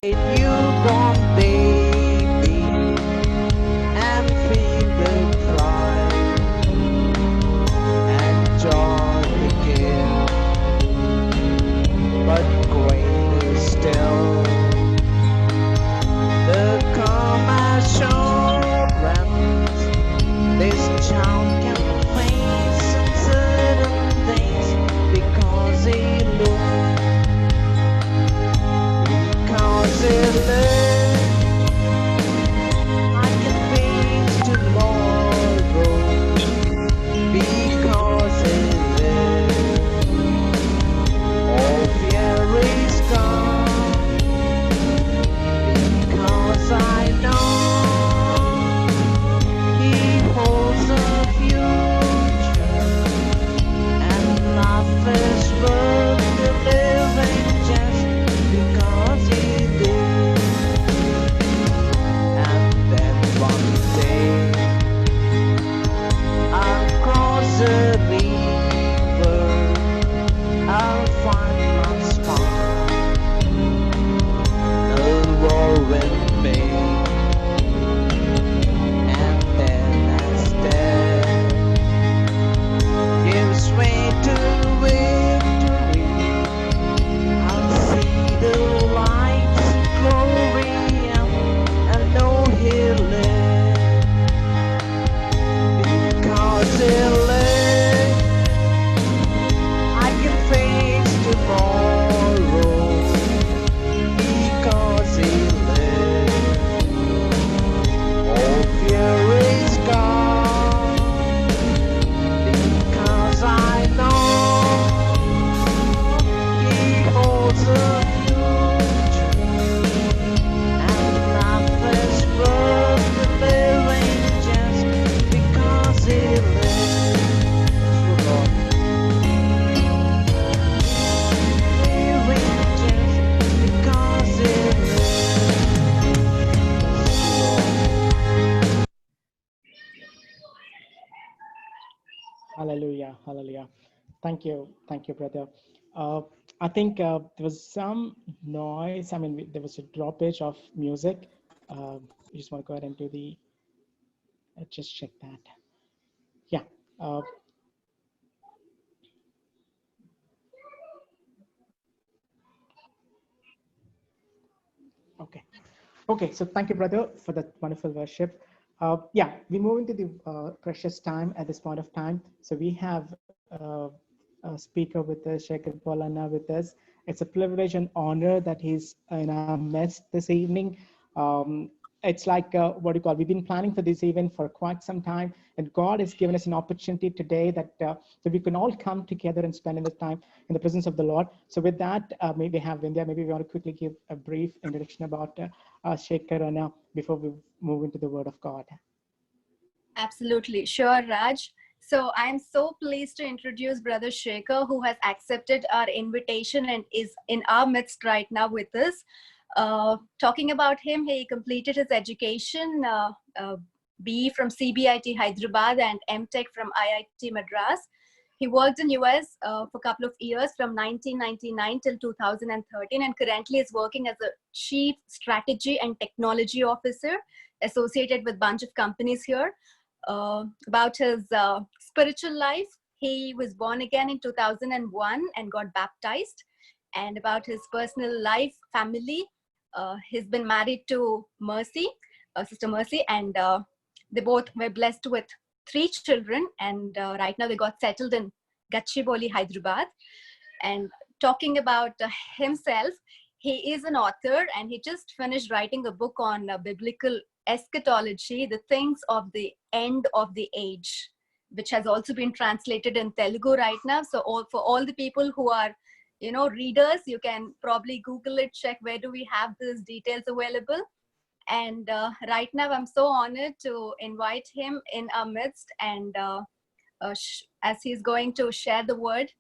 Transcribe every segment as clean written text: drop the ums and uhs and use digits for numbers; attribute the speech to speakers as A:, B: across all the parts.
A: newborn baby and feel the pride and joy begin, but greater still the calm assurance this child can face uncertain days because he loves. I can face tomorrow because it lives. All fear is gone because I know He holds a future and life is worth the living just because He lives. And then one day I'll cross a river, I'll find my spot, no war with me, and then as death gives way to victory, I'll see the light's glory and know He'll live because He'll live. I can face tomorrow because He lives. All fear is gone because I know He holds a future and life is worth the living just because He lives. Oh Lord, living just because He lives. Lord.
B: Hallelujah, hallelujah. Thank you, brother. Uh, I think there was some noise. I mean, there was a droppage of music. We just want to go ahead and do the, just check that. Yeah. Uh, okay. Okay, so thank you, brother, for that wonderful worship. Yeah, we move into the precious time at this point of time. So we have a speaker with us, Shekhar Polana with us. It's a privilege and honor that he's in our midst this evening. Um, it's like what do you call? We've been planning for this event for quite some time, and God has given us an opportunity today that we can all come together and spend in this time in the presence of the Lord. So with that, maybe have India. Maybe we want to quickly give a brief introduction about Shekhar before we move into the Word of God.
C: Absolutely. Sure, Raj. So I'm so pleased to introduce Brother Shekhar, who has accepted our invitation and is in our midst right now with us. Talking about him, he completed his education, BE from CBIT Hyderabad and MTech from IIT Madras. He worked in US for a couple of years from 1999 till 2013 and currently is working as a Chief Strategy and Technology Officer associated with a bunch of companies here. About his spiritual life, he was born again in 2001 and got baptized. And about his personal life, family, he's been married to Mercy, Sister Mercy, and they both were blessed with 3 children. And right now they got settled in Gachibowli, Hyderabad. And talking about himself, he is an author and he just finished writing a book on biblical eschatology, the things of the end of the age, which has also been translated in Telugu right now. So for all the people who are, readers, you can probably Google it, check where do we have these details available. And right now, I'm so honored to invite him in our midst and as he's going to share the word.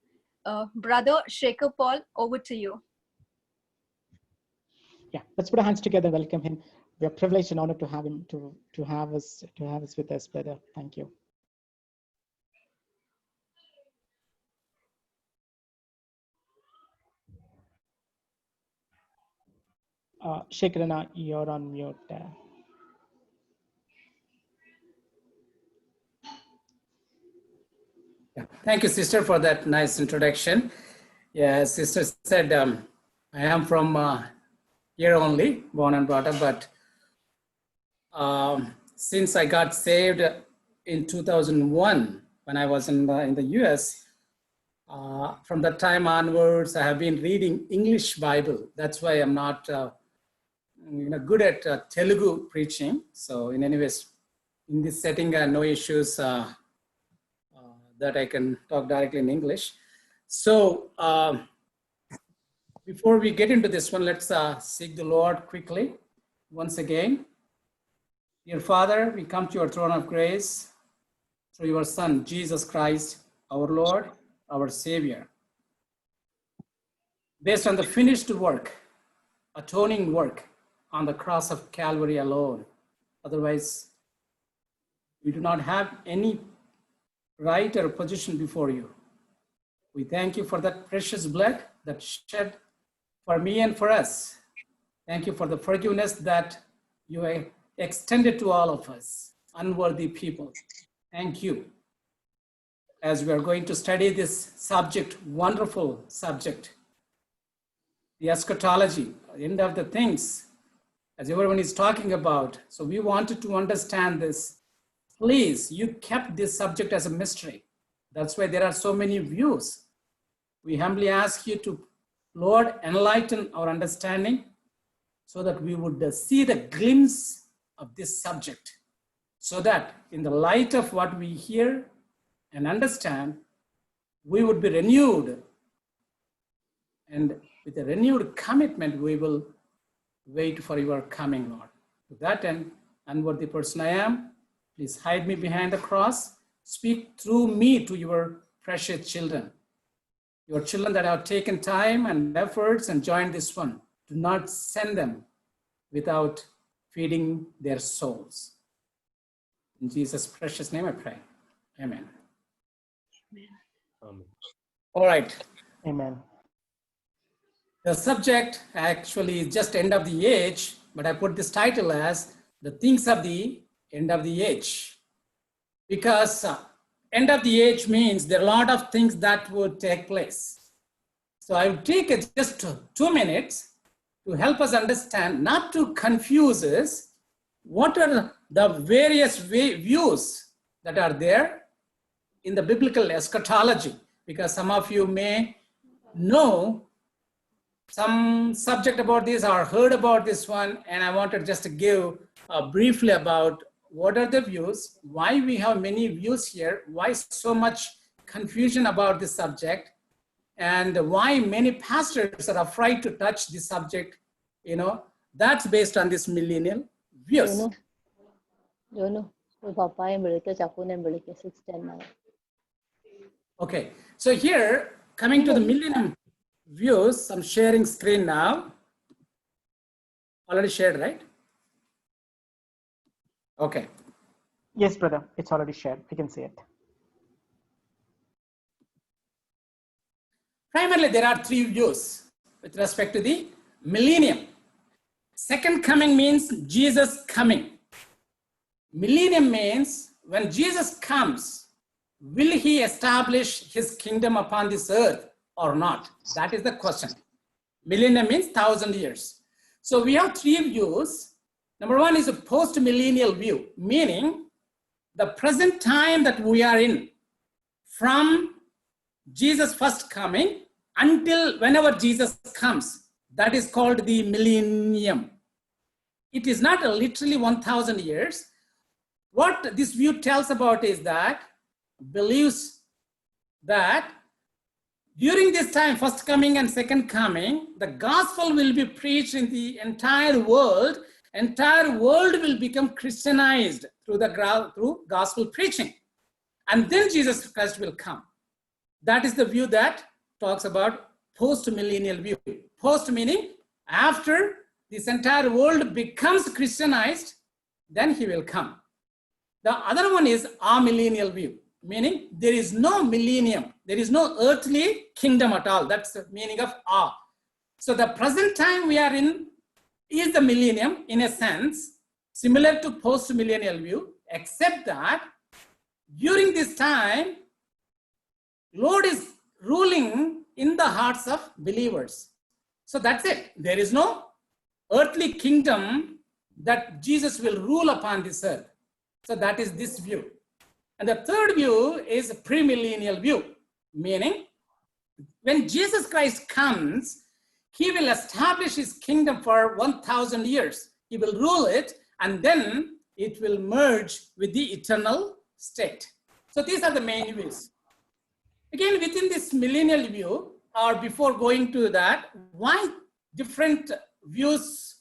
C: Brother Shekhar Paul, over to you.
B: Yeah, let's put our hands together and welcome him. We are privileged and honored to have him to have us with us, brother. Thank you. Shekhar, you're on mute.
D: Yeah. Thank you, sister, for that nice introduction. Yeah, sister said, I am from here only, born and brought up, but since I got saved in 2001, when I was in the US, from that time onwards, I have been reading English Bible. That's why I'm not good at Telugu preaching. So in any ways, in this setting, no issues that I can talk directly in English. So before we get into this one, let's seek the Lord quickly once again. Dear Father, we come to your throne of grace through your Son, Jesus Christ, our Lord, our Savior. Based on the finished work, atoning work on the cross of Calvary alone. Otherwise, we do not have any right or position before you. We thank you for that precious blood that shed for me and for us. Thank you for the forgiveness that you extended to all of us, unworthy people. Thank you. As we are going to study this subject, wonderful subject, the eschatology, the end of the things, as everyone is talking about. So we wanted to understand this. Please, you kept this subject as a mystery. That's why there are so many views. We humbly ask you to, Lord, enlighten our understanding so that we would see the glimpse of this subject, so that in the light of what we hear and understand, we would be renewed. And with a renewed commitment, we will wait for your coming, Lord. To that end, unworthy person I am, please hide me behind the cross. Speak through me to your precious children. Your children that have taken time and efforts and joined this one. Do not send them without feeding their souls. In Jesus' precious name I pray. Amen.
A: Amen.
D: All right.
B: Amen.
D: The subject actually is just end of the age, but I put this title as the things of the end of the age. Because end of the age means there are a lot of things that would take place. So I will take just 2 minutes to help us understand, not to confuse us, what are the various views that are there in the biblical eschatology, because some of you may know some subject about this or heard about this one, and I wanted just to give briefly about what are the views, why we have many views here, why so much confusion about this subject, and why many pastors are afraid to touch this subject. That's based on this millennial views. Okay, so here, coming to the millennium views, I'm sharing screen now. Already shared, right? Okay.
B: Yes, brother, it's already shared. I can see it.
D: Primarily, there are 3 views with respect to the millennium. Second coming means Jesus coming. Millennium means when Jesus comes, will he establish his kingdom upon this earth or not? That is the question. Millennium means 1,000 years. So we have 3 views. Number 1 is a post-millennial view, meaning the present time that we are in, from Jesus' first coming until whenever Jesus comes, that is called the millennium. It is not literally 1,000 years. What this view tells about is that, believes that during this time, first coming and second coming, the gospel will be preached in the entire world. Entire world will become Christianized through gospel preaching. And then Jesus Christ will come. That is the view that talks about post-millennial view. Post meaning after this entire world becomes Christianized, then he will come. The other one is amillennial view, meaning there is no millennium. There is no earthly kingdom at all. That's the meaning of a. So the present time we are in is the millennium in a sense, similar to post-millennial view, except that during this time, Lord is ruling in the hearts of believers. So that's it. There is no earthly kingdom that Jesus will rule upon this earth. So that is this view. And the third view is a premillennial view, meaning when Jesus Christ comes, he will establish his kingdom for 1,000 years. He will rule it, and then it will merge with the eternal state. So these are the main views. Again, within this millennial view, or before going to that, why different views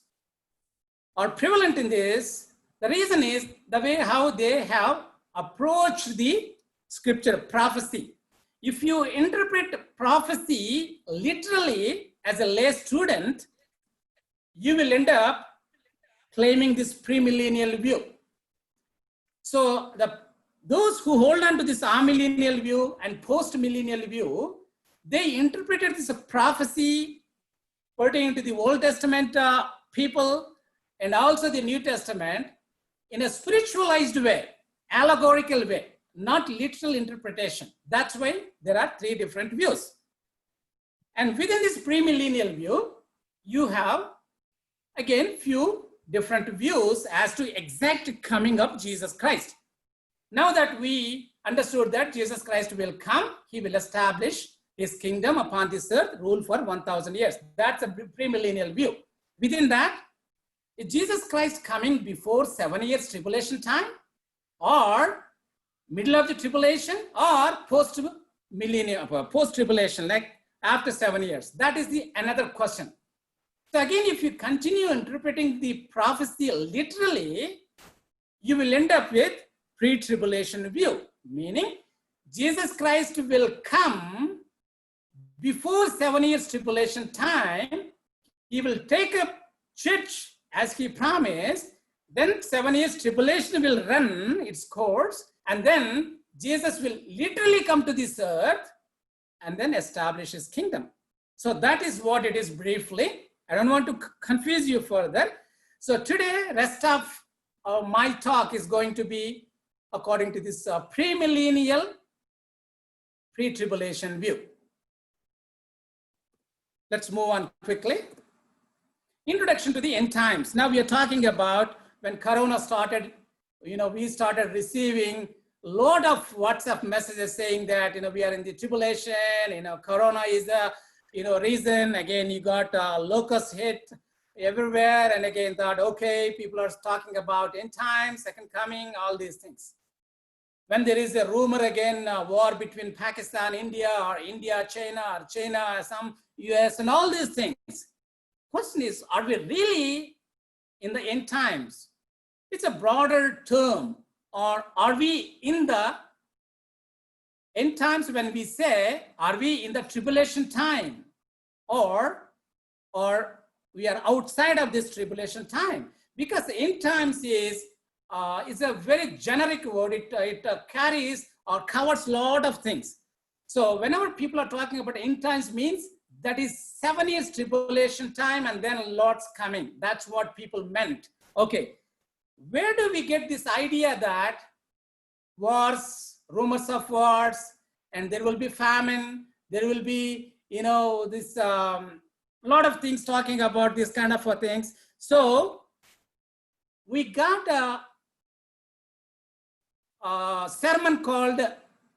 D: are prevalent in this? The reason is the way how they have approached the scripture prophecy. If you interpret prophecy literally as a lay student, you will end up claiming this premillennial view. So those who hold on to this amillennial view and post-millennial view, they interpreted this prophecy pertaining to the Old Testament people and also the New Testament in a spiritualized way, allegorical way, not literal interpretation. That's why there are three different views. And within this premillennial view, you have, again, few different views as to exact coming of Jesus Christ. Now that we understood that Jesus Christ will come, he will establish his kingdom upon this earth, rule for 1,000 years. That's a premillennial view. Within that, is Jesus Christ coming before 7 years tribulation time, or middle of the tribulation, or post-millennium, post-tribulation, like after 7 years? That is another question. So again, if you continue interpreting the prophecy literally, you will end up with pre-tribulation view, meaning Jesus Christ will come before 7 years tribulation time. He will take a church as he promised, then 7 years tribulation will run its course, and then Jesus will literally come to this earth and then establish his kingdom. So that is what it is briefly. I don't want to confuse you further. So today, rest of my talk is going to be according to this premillennial, pre-tribulation view. Let's move on quickly. Introduction to the end times. Now we are talking about when Corona started, we started receiving a lot of WhatsApp messages saying that, we are in the tribulation, Corona is the, reason. Again, you got locust hit everywhere. And again, thought, okay, people are talking about end times, second coming, all these things. When there is a rumor again, war between Pakistan, India, or India, China, or China, some US, and all these things. Question is, are we really in the end times? It's a broader term. Or are we in the end times when we say, are we in the tribulation time? Or we are outside of this tribulation time? Because the end times is a very generic word. It carries or covers a lot of things. So whenever people are talking about end times, means that is 7 years tribulation time and then Lord's coming. That's what people meant. Okay, where do we get this idea that wars, rumors of wars, and there will be famine, there will be, this lot of things talking about this kind of things. So we got a sermon called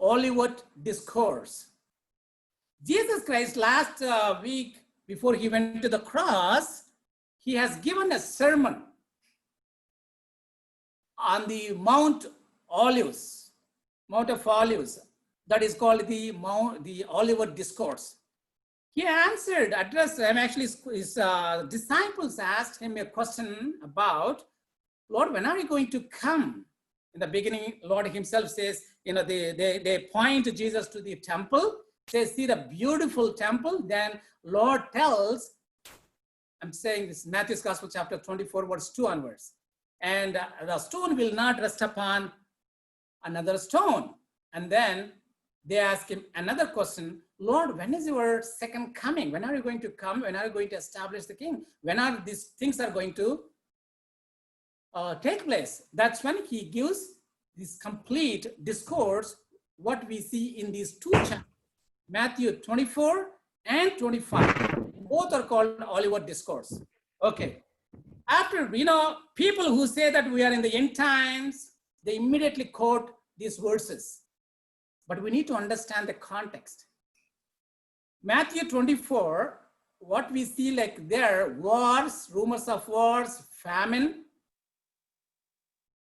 D: Olivet Discourse. Jesus Christ last week before he went to the cross, he has given a sermon on the Mount of Olives, that is called the Olivet Discourse. He addressed, actually his disciples asked him a question about, Lord, when are you going to come? In the beginning, Lord himself says, they point Jesus to the temple, says, see the beautiful temple. Then Lord tells, I'm saying this, Matthew's Gospel, chapter 24, verse 2 onwards. And the stone will not rest upon another stone. And then they ask him another question, Lord, when is your second coming? When are you going to come? When are you going to establish the king? When are these things are going to take place? That's when he gives this complete discourse, what we see in these two chapters, Matthew 24 and 25. Both are called Olivet Discourse. Okay. After, people who say that we are in the end times, they immediately quote these verses. But we need to understand the context. Matthew 24, what we see like there, wars, rumors of wars, famine.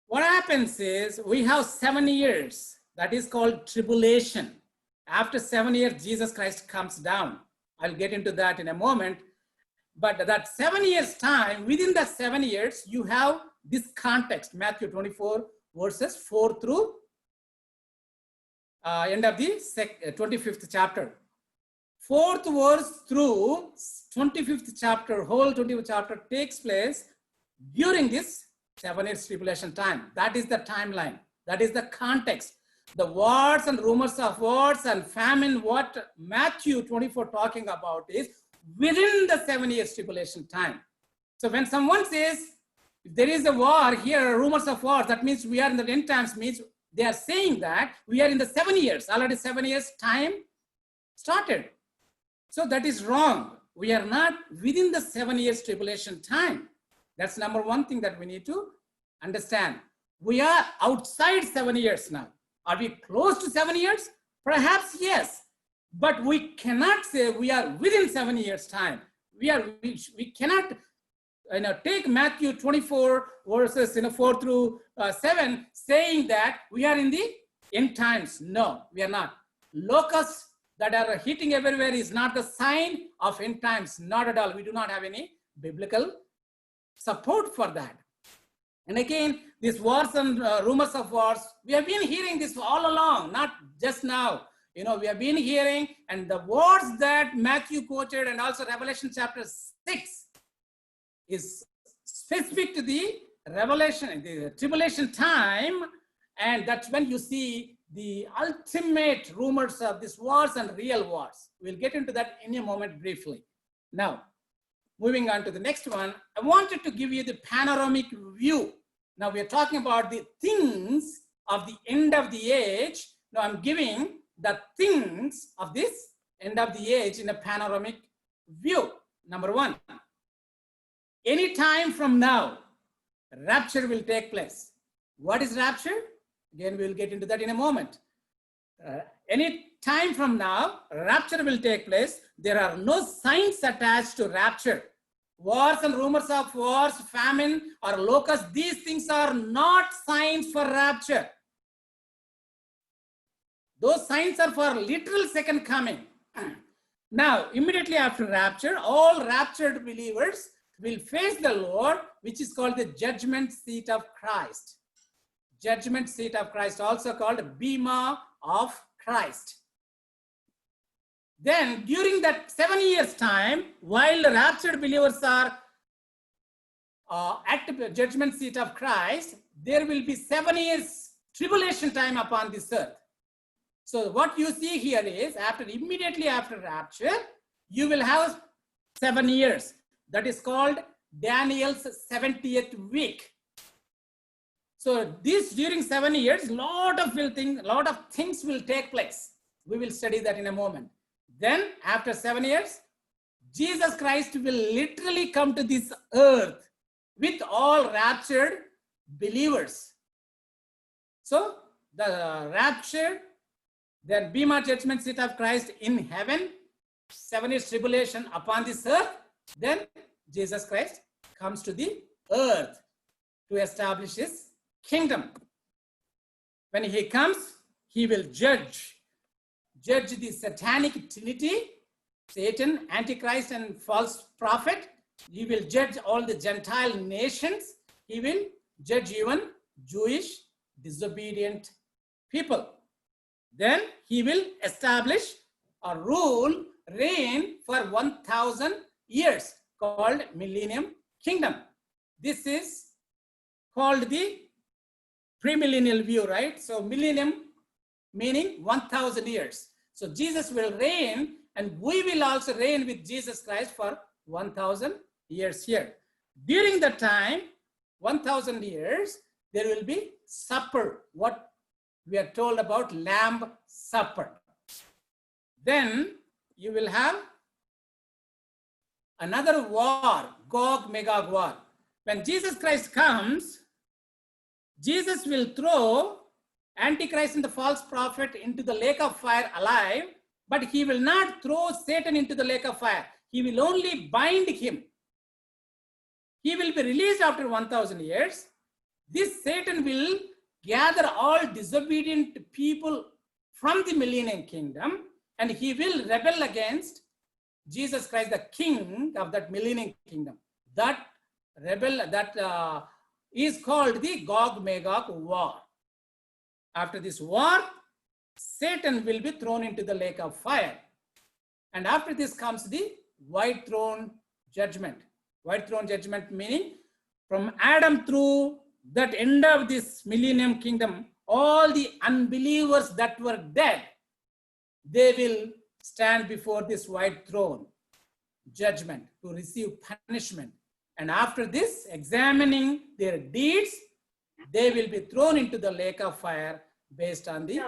D: What happens is we have 7 years, that is called tribulation. After 7 years, Jesus Christ comes down. I'll get into that in a moment. But that 7 years time, within that 7 years, you have this context, Matthew 24, verses 4 through end of the 25th chapter. 4th verse through 25th chapter, whole 25th chapter takes place during this 7 years tribulation time. That is the timeline. That is the context. The wars and rumors of wars and famine, what Matthew 24 talking about is within the 7 years tribulation time. So when someone says, if there is a war here, rumors of wars, that means we are in the end times, means they are saying that we are in the 7 years, already 7 years time started. So that is wrong. We are not within the 7 years tribulation time. That's number one thing that we need to understand. We are outside 7 years now. Are we close to 7 years? Perhaps yes, but we cannot say we are within 7 years time. We cannot take Matthew 24 verses 4 through 7 saying that we are in the end times. No, we are not. Locusts that are hitting everywhere is not the sign of end times. Not at all. We do not have any biblical support for that. And again, these wars and rumors of wars, we have been hearing this all along, not just now. We have been hearing, and the wars that Matthew quoted and also Revelation chapter 6 is specific to the revelation, the tribulation time. And that's when you see the ultimate rumors of these wars and real wars. We'll get into that in a moment briefly. Now, moving on to the next one, I wanted to give you the panoramic view. Now we are talking about the things of the end of the age. Now I'm giving the things of this end of the age in a panoramic view. Number one, any time from now, rapture will take place. What is rapture? Again, we'll get into that in a moment. Any time from now, rapture will take place. There are no signs attached to rapture. Wars and rumors of wars, famine, or locusts, these things are not signs for rapture. Those signs are for literal second coming. Now, immediately after rapture, all raptured believers will face the Lord, which is called the judgment seat of Christ. Judgment seat of Christ, also called Bema of Christ. Then during that 7 years time, while the raptured believers are at the judgment seat of Christ, there will be 7 years tribulation time upon this earth. So what you see here is immediately after rapture, you will have 7 years. That is called Daniel's 70th week. So this during 7 years, lot of things will take place. We will study that in a moment. Then after 7 years, Jesus Christ will literally come to this earth with all raptured believers. So the rapture, then Bema judgment seat of Christ in heaven, 7 years tribulation upon this earth, then Jesus Christ comes to the earth to establish his kingdom. When he comes, he will judge the satanic trinity, Satan, Antichrist, and false prophet. He will judge all the Gentile nations. He will judge even Jewish disobedient people. Then he will establish a reign for 1,000 years called Millennium Kingdom. This is called the premillennial view, right? So millennium meaning 1,000 years. So Jesus will reign, and we will also reign with Jesus Christ for 1,000 years here. During the time, 1,000 years, there will be supper, what we are told about Lamb Supper. Then you will have another war, Gog Magog war. When Jesus Christ comes, Jesus will throw Antichrist and the false prophet into the lake of fire alive, but he will not throw Satan into the lake of fire. He will only bind him. He will be released after 1,000 years. This Satan will gather all disobedient people from the millennium kingdom, and he will rebel against Jesus Christ, the king of that millennium kingdom. That rebel, that is called the Gog-Magog war. After this war, Satan will be thrown into the lake of fire. And after this comes the white throne judgment. White throne judgment meaning from Adam through that end of this millennium kingdom, all the unbelievers that were dead, they will stand before this white throne judgment to receive punishment. And after this, examining their deeds, they will be thrown into the lake of fire based on the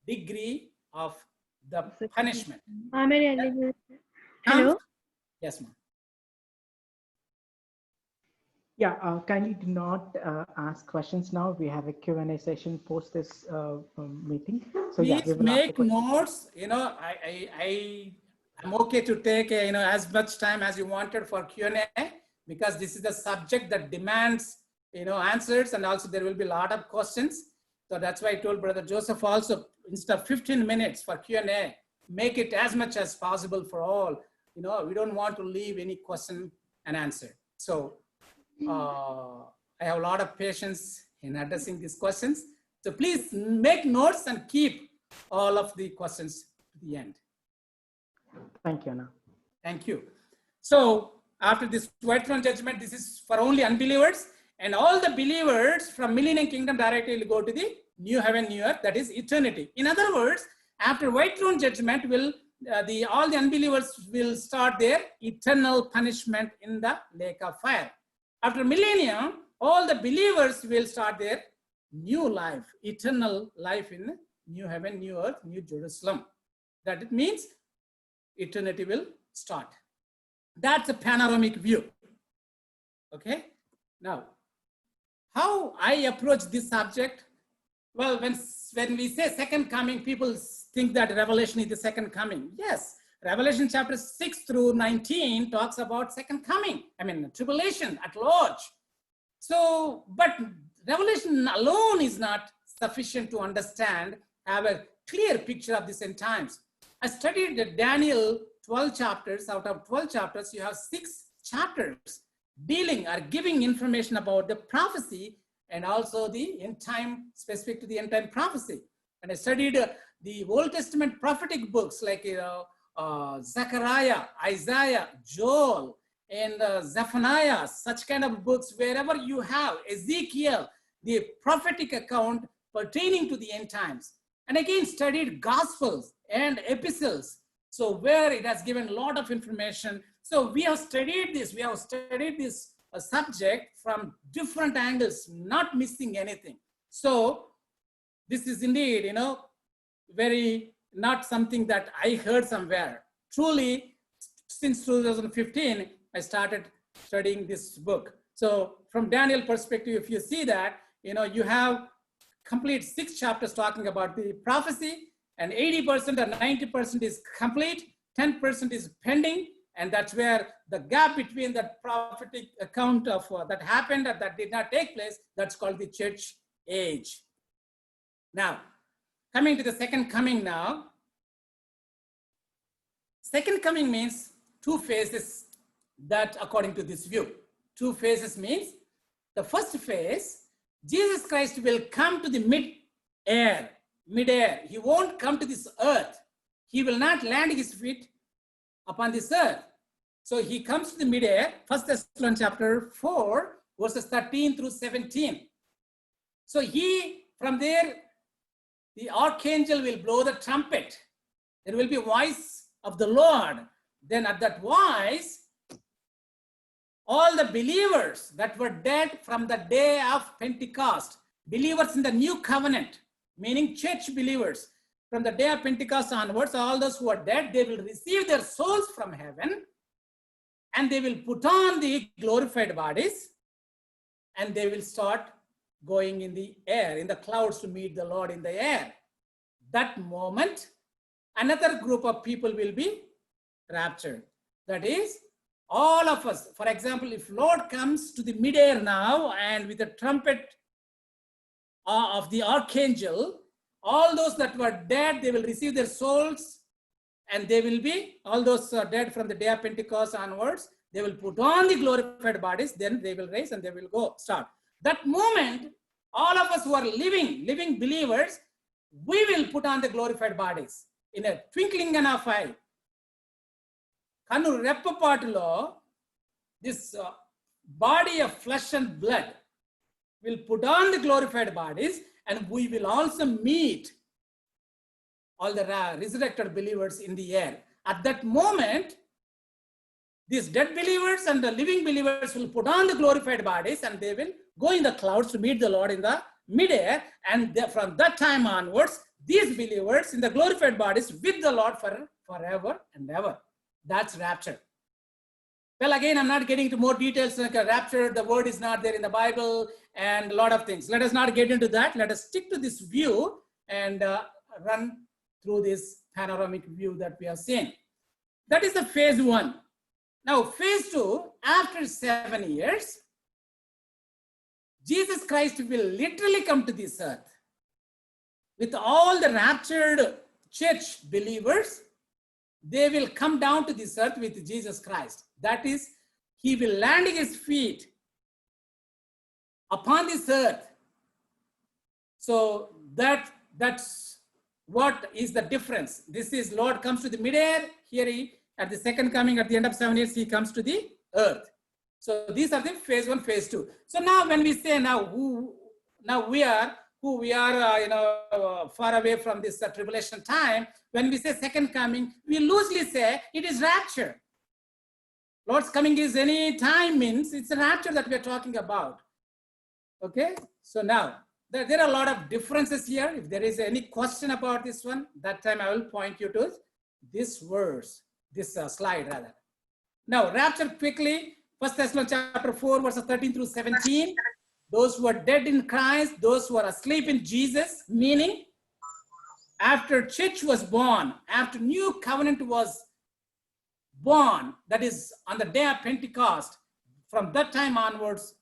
D: degree of the punishment.
E: Hello.
D: Yes, ma'am.
B: Yeah, kindly do not ask questions now. We have a Q&A session post this meeting. So yeah,
D: Please make notes. You know, I'm okay to take as much time as you wanted for Q&A, because this is the subject that demands answers, and also there will be a lot of questions. So that's why I told Brother Joseph also, instead of 15 minutes for Q&A, make it as much as possible for all. We don't want to leave any question unanswered. So I have a lot of patience in addressing these questions. So please make notes and keep all of the questions to the end.
B: Thank you, Anna.
D: Thank you. So after this white throne judgment, this is for only unbelievers, and all the believers from millennium kingdom directly will go to the new heaven, new earth, that is eternity. In other words, after white throne judgment, all the unbelievers will start their eternal punishment in the lake of fire. After millennium, all the believers will start their new life, eternal life in new heaven, new earth, new Jerusalem. That it means eternity will start. That's a panoramic view. Okay. Now, how I approach this subject? Well, when we say second coming, people think that Revelation is the second coming. Yes, Revelation chapter 6 through 19 talks about second coming. I mean, tribulation at large. So, but Revelation alone is not sufficient to understand, have a clear picture of this end times. I studied the Daniel 12 chapters. Out of 12 chapters, you have 6 chapters dealing or giving information about the prophecy and also the end time, specific to the end time prophecy. And I studied the Old Testament prophetic books like Zechariah, Isaiah, Joel, and Zephaniah, such kind of books, wherever you have Ezekiel, the prophetic account pertaining to the end times. And again, studied Gospels and epistles. So where it has given a lot of information. So we have studied this subject from different angles, not missing anything. So this is indeed, very not something that I heard somewhere. Truly, since 2015, I started studying this book. So from Daniel perspective, if you see that, you have complete 6 chapters talking about the prophecy, and 80% or 90% is complete, 10% is pending, and that's where the gap between that prophetic account of that happened and that did not take place, that's called the church age. Now, coming to the second coming now. Second coming means 2 phases, that according to this view. 2 phases means, the first phase, Jesus Christ will come to the mid-air. He won't come to this earth. He will not land his feet upon this earth. So he comes to the mid-air, 1 Thessalonians chapter 4, verses 13 through 17. So from there, the archangel will blow the trumpet. There will be voice of the Lord. Then at that voice, all the believers that were dead from the day of Pentecost, believers in the new covenant, meaning church believers, from the day of Pentecost onwards, all those who are dead, they will receive their souls from heaven, and they will put on the glorified bodies, and they will start going in the air, in the clouds, to meet the Lord in the air. That moment, another group of people will be raptured. That is, all of us. For example, if Lord comes to the midair now and with the trumpet of the archangel, all those that were dead, they will receive their souls, and they will be, all those dead from the day of Pentecost onwards, they will put on the glorified bodies, then they will rise and they will go start. That moment, all of us who are living believers, we will put on the glorified bodies in a twinkling of an eye. Kanu reppapatulo, this body of flesh and blood will put on the glorified bodies, and we will also meet all the resurrected believers in the air. At that moment, these dead believers and the living believers will put on the glorified bodies, and they will go in the clouds to meet the Lord in the midair. And from that time onwards, these believers in the glorified bodies with the Lord forever and ever. That's rapture. Well, again, I'm not getting into more details like a rapture. The word is not there in the Bible and a lot of things. Let us not get into that. Let us stick to this view and run through this panoramic view that we have seen. That is the phase 1. Now, phase 2, after 7 years, Jesus Christ will literally come to this earth with all the raptured church believers. They will come down to this earth with Jesus Christ. That is, he will land his feet upon this earth. So that's what is the difference. This is Lord comes to the midair. Here he, at the second coming, at the end of 7 years, he comes to the earth. So these are the phase 1, phase 2. So now when we say who we are far away from this tribulation time, when we say second coming, we loosely say it is rapture. Lord's coming is any time, means it's a rapture that we are talking about. Okay, so now there are a lot of differences here. If there is any question about this one, that time I will point you to this verse, this slide rather. Now, rapture quickly, 1 Thessalonians chapter 4, verses 13 through 17. Those who are dead in Christ, those who are asleep in Jesus, meaning after church was born, after new covenant was born, that is on the day of Pentecost, from that time onwards,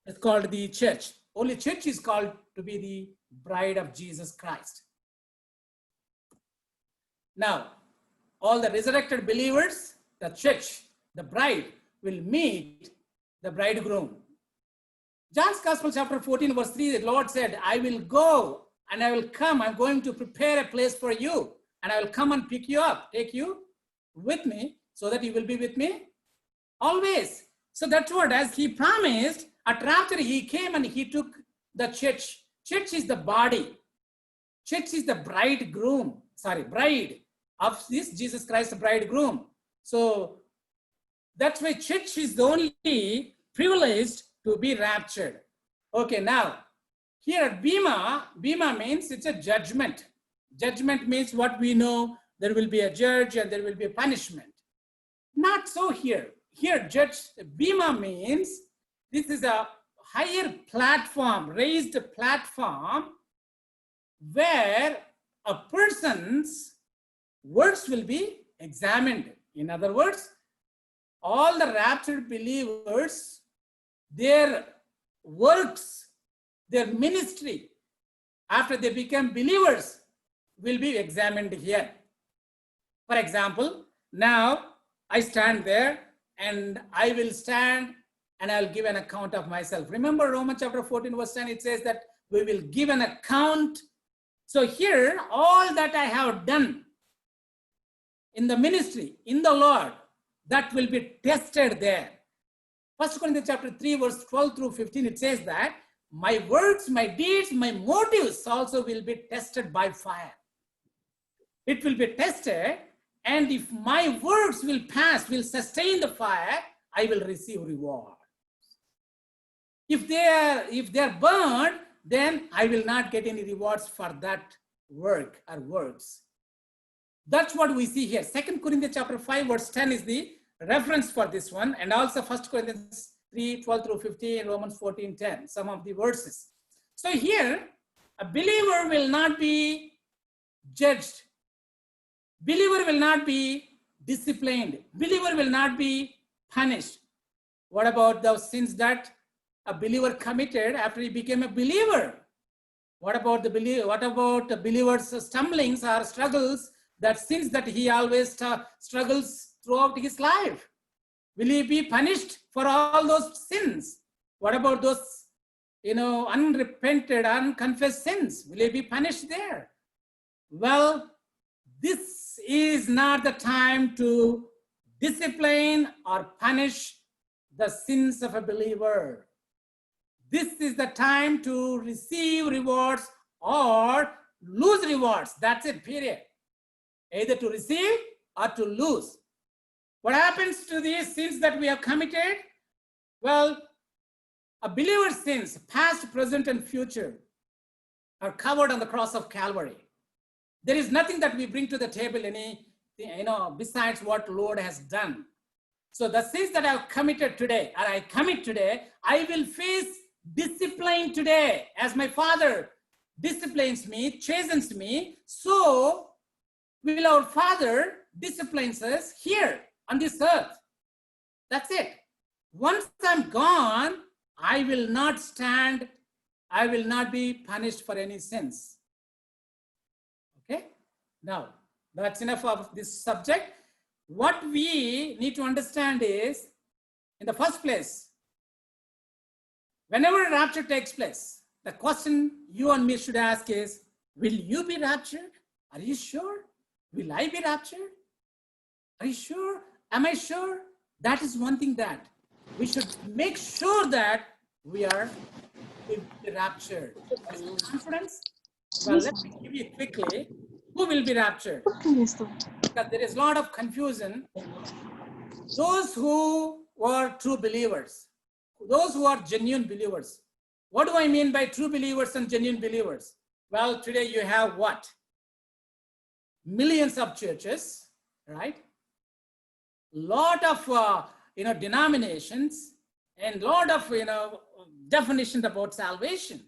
D: it's called the church. Only church is called to be the bride of Jesus Christ. Now, all the resurrected believers, the church, the bride, will meet the bridegroom. John's Gospel, chapter 14, verse 3, the Lord said, I will go and I will come. I'm going to prepare a place for you, and I will come and pick you up, take you with me, so that you will be with me always. So that's what, as he promised, at rapture, he came and he took the church. Church is the body. Church is the bride of this Jesus Christ, the bridegroom. So that's why church is the only privileged to be raptured. Okay, now, here at Bema means it's a judgment. Judgment means what we know, there will be a judge and there will be a punishment. Not so here. Here, Bema means this is a higher platform, raised platform, where a person's works will be examined. In other words, all the raptured believers, their works, their ministry, after they become believers, will be examined here. For example, now I stand there and I will stand and I'll give an account of myself. Remember Romans chapter 14, verse 10, it says that we will give an account. So here, all that I have done in the ministry, in the Lord, that will be tested there. 1 Corinthians chapter 3, verse 12 through 15, it says that my words, my deeds, my motives also will be tested by fire. it will be tested, and if my words will pass, will sustain the fire, I will receive reward. If they are burned, then I will not get any rewards for that work or words. That's what we see here. 2 Corinthians chapter 5 verse 10 is the reference for this one, and also 1 Corinthians 3, 12 through 15, Romans 14, 10, some of the verses. So here, a believer will not be judged. Believer will not be disciplined. Believer will not be punished. What about the sins that a believer committed after he became a believer? What about the believer's stumblings or struggles, that sins that he always struggles throughout his life? Will he be punished for all those sins? What about those, unrepented, unconfessed sins? Will he be punished there? Well, this is not the time to discipline or punish the sins of a believer. This is the time to receive rewards or lose rewards. That's it, period. Either to receive or to lose. What happens to these sins that we have committed? Well, a believer's sins, past, present, and future, are covered on the cross of Calvary. There is nothing that we bring to the table besides what Lord has done. So the sins that I have committed today, or I commit today, I will face discipline today, as my Father disciplines me, chastens me. So will our Father disciplines us here on this earth. That's it. Once I'm gone, I will not stand. I will not be punished for any sins. Okay? Now, that's enough of this subject. What we need to understand is, in the first place, whenever a rapture takes place, the question you and me should ask is, will you be raptured? Are you sure? Will I be raptured? Are you sure? Am I sure? That is one thing that we should make sure that we will be raptured. Confidence? Well, let me give you quickly who will be raptured. Because there is a lot of confusion. Those who are true believers, those who are genuine believers. What do I mean by true believers and genuine believers? Well, today you have what? Millions of churches, right? Lot of denominations and lot of definitions about salvation.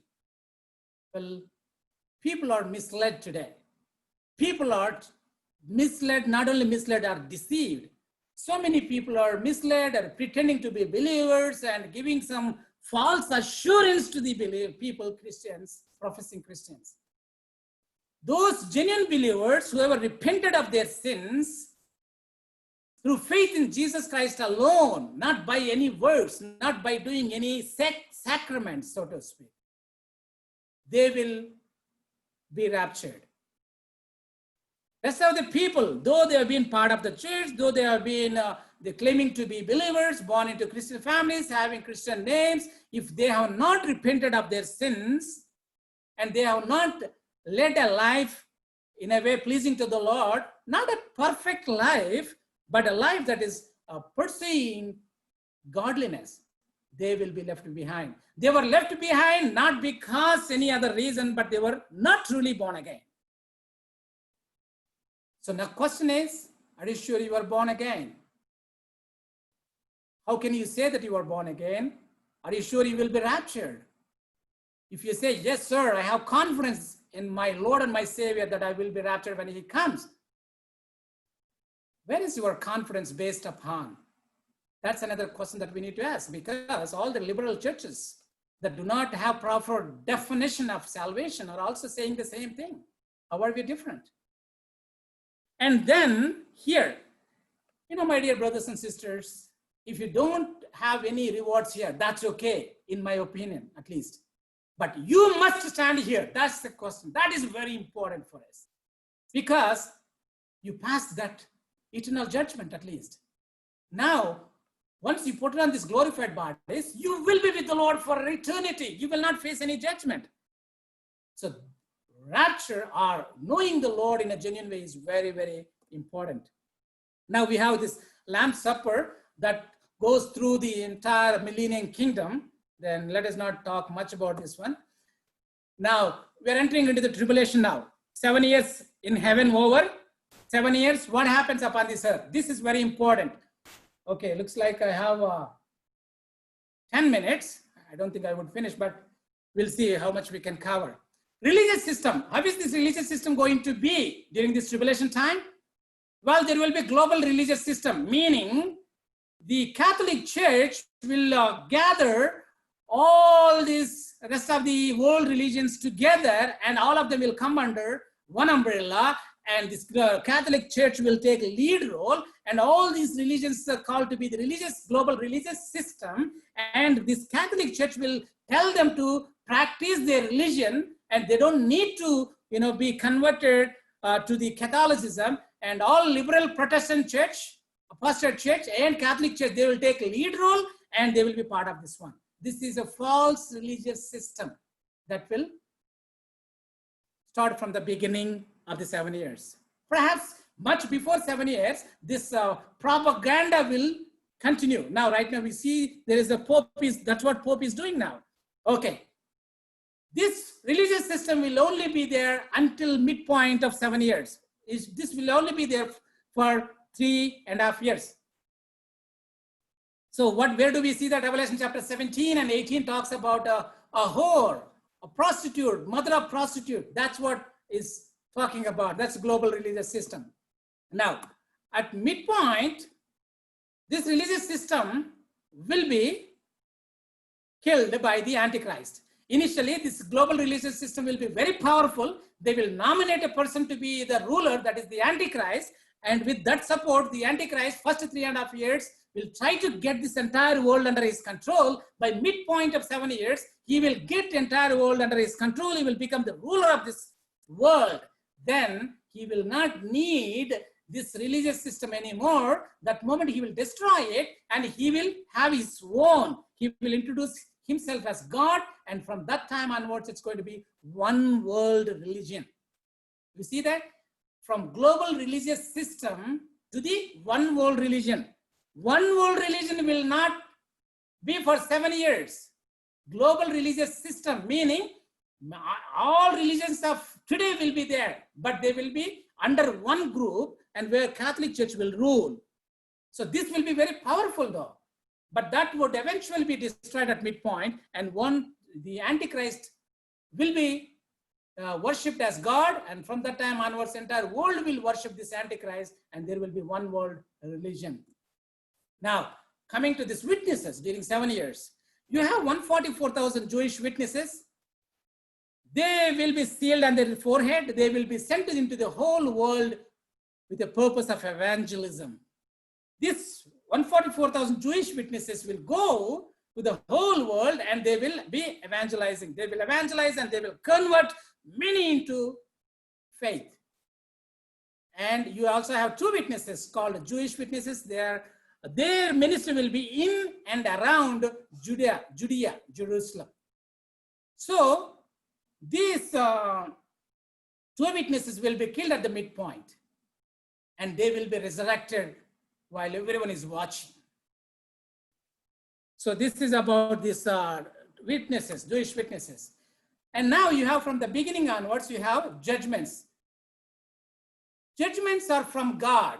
D: Well, people are misled today. People are misled, not only misled, are deceived. So many people are misled or pretending to be believers and giving some false assurance to the people, Christians, professing Christians. Those genuine believers who have repented of their sins through faith in Jesus Christ alone, not by any works, not by doing any sacraments, so to speak, they will be raptured. Rest of the people, though they have been part of the church, though they have been they're claiming to be believers, born into Christian families, having Christian names, if they have not repented of their sins and they have not led a life in a way pleasing to the Lord, not a perfect life, but a life that is pursuing godliness, they will be left behind. They were left behind not because any other reason, but they were not truly born again. So the question is, are you sure you are born again? How can you say that you are born again? Are you sure you will be raptured? If you say, yes, sir, I have confidence in my Lord and my Savior that I will be raptured when he comes, where is your confidence based upon? That's another question that we need to ask, because all the liberal churches that do not have proper definition of salvation are also saying the same thing. How are we different? And then here, my dear brothers and sisters, if you don't have any rewards here, that's okay, in my opinion, at least. But you must stand here. That's the question. That is very important for us, because you pass that eternal judgment at least. Now, once you put on this glorified bodies, you will be with the Lord for eternity. You will not face any judgment. So rapture or knowing the Lord in a genuine way is very, very important. Now we have this Lamb's Supper that goes through the entire millennium kingdom. Then let us not talk much about this one. Now we are entering into the tribulation now. 7 years in heaven over. 7 years, what happens upon this earth? This is very important. Okay, looks like I have 10 minutes. I don't think I would finish, but we'll see how much we can cover. Religious system. How is this religious system going to be during this tribulation time? Well, there will be global religious system, meaning the Catholic Church will gather all these rest of the world religions together, and all of them will come under one umbrella, and this Catholic Church will take a lead role, and all these religions are called to be the global religious system, and this Catholic Church will tell them to practice their religion, and they don't need to be converted to the Catholicism. And all liberal Protestant church, Apostate Church and Catholic Church, they will take a lead role and they will be part of this one. This is a false religious system that will start from the beginning of the 7 years. Perhaps much before 7 years, this propaganda will continue. Now, right now we see there is a Pope, that's what Pope is doing now. Okay. This religious system will only be there until midpoint of 7 years. This will only be there for 3.5 years. So where do we see that? Revelation chapter 17 and 18 talks about a whore, a prostitute, mother of prostitute. That's what is talking about. That's global religious system. Now, at midpoint, this religious system will be killed by the Antichrist. Initially, this global religious system will be very powerful. They will nominate a person to be the ruler, that is the Antichrist. And with that support, the Antichrist, first 3.5 years, will try to get this entire world under his control. By midpoint of 7 years, he will get the entire world under his control. He will become the ruler of this world. Then he will not need this religious system anymore. That moment he will destroy it and he will have his own. He will introduce himself as God, and from that time onwards, it's going to be one world religion. You see that? From global religious system to the one world religion. One world religion will not be for 7 years. Global religious system, meaning all religions of today will be there, but they will be under one group and where Catholic Church will rule. So this will be very powerful though. But that would eventually be destroyed at midpoint, and the Antichrist will be worshipped as God, and from that time onwards, the entire world will worship this Antichrist, and there will be one world religion. Now, coming to these witnesses during 7 years, you have 144,000 Jewish witnesses. They will be sealed on their forehead. They will be sent into the whole world with the purpose of evangelism. This 144,000 Jewish witnesses will go to the whole world and they will be evangelizing. They will evangelize and they will convert many into faith. And you also have two witnesses called Jewish witnesses. Their ministry will be in and around Judea, Jerusalem. So these two witnesses will be killed at the midpoint and they will be resurrected while everyone is watching. So this is about these witnesses, Jewish witnesses. And now you have from the beginning onwards, you have judgments. Judgments are from God.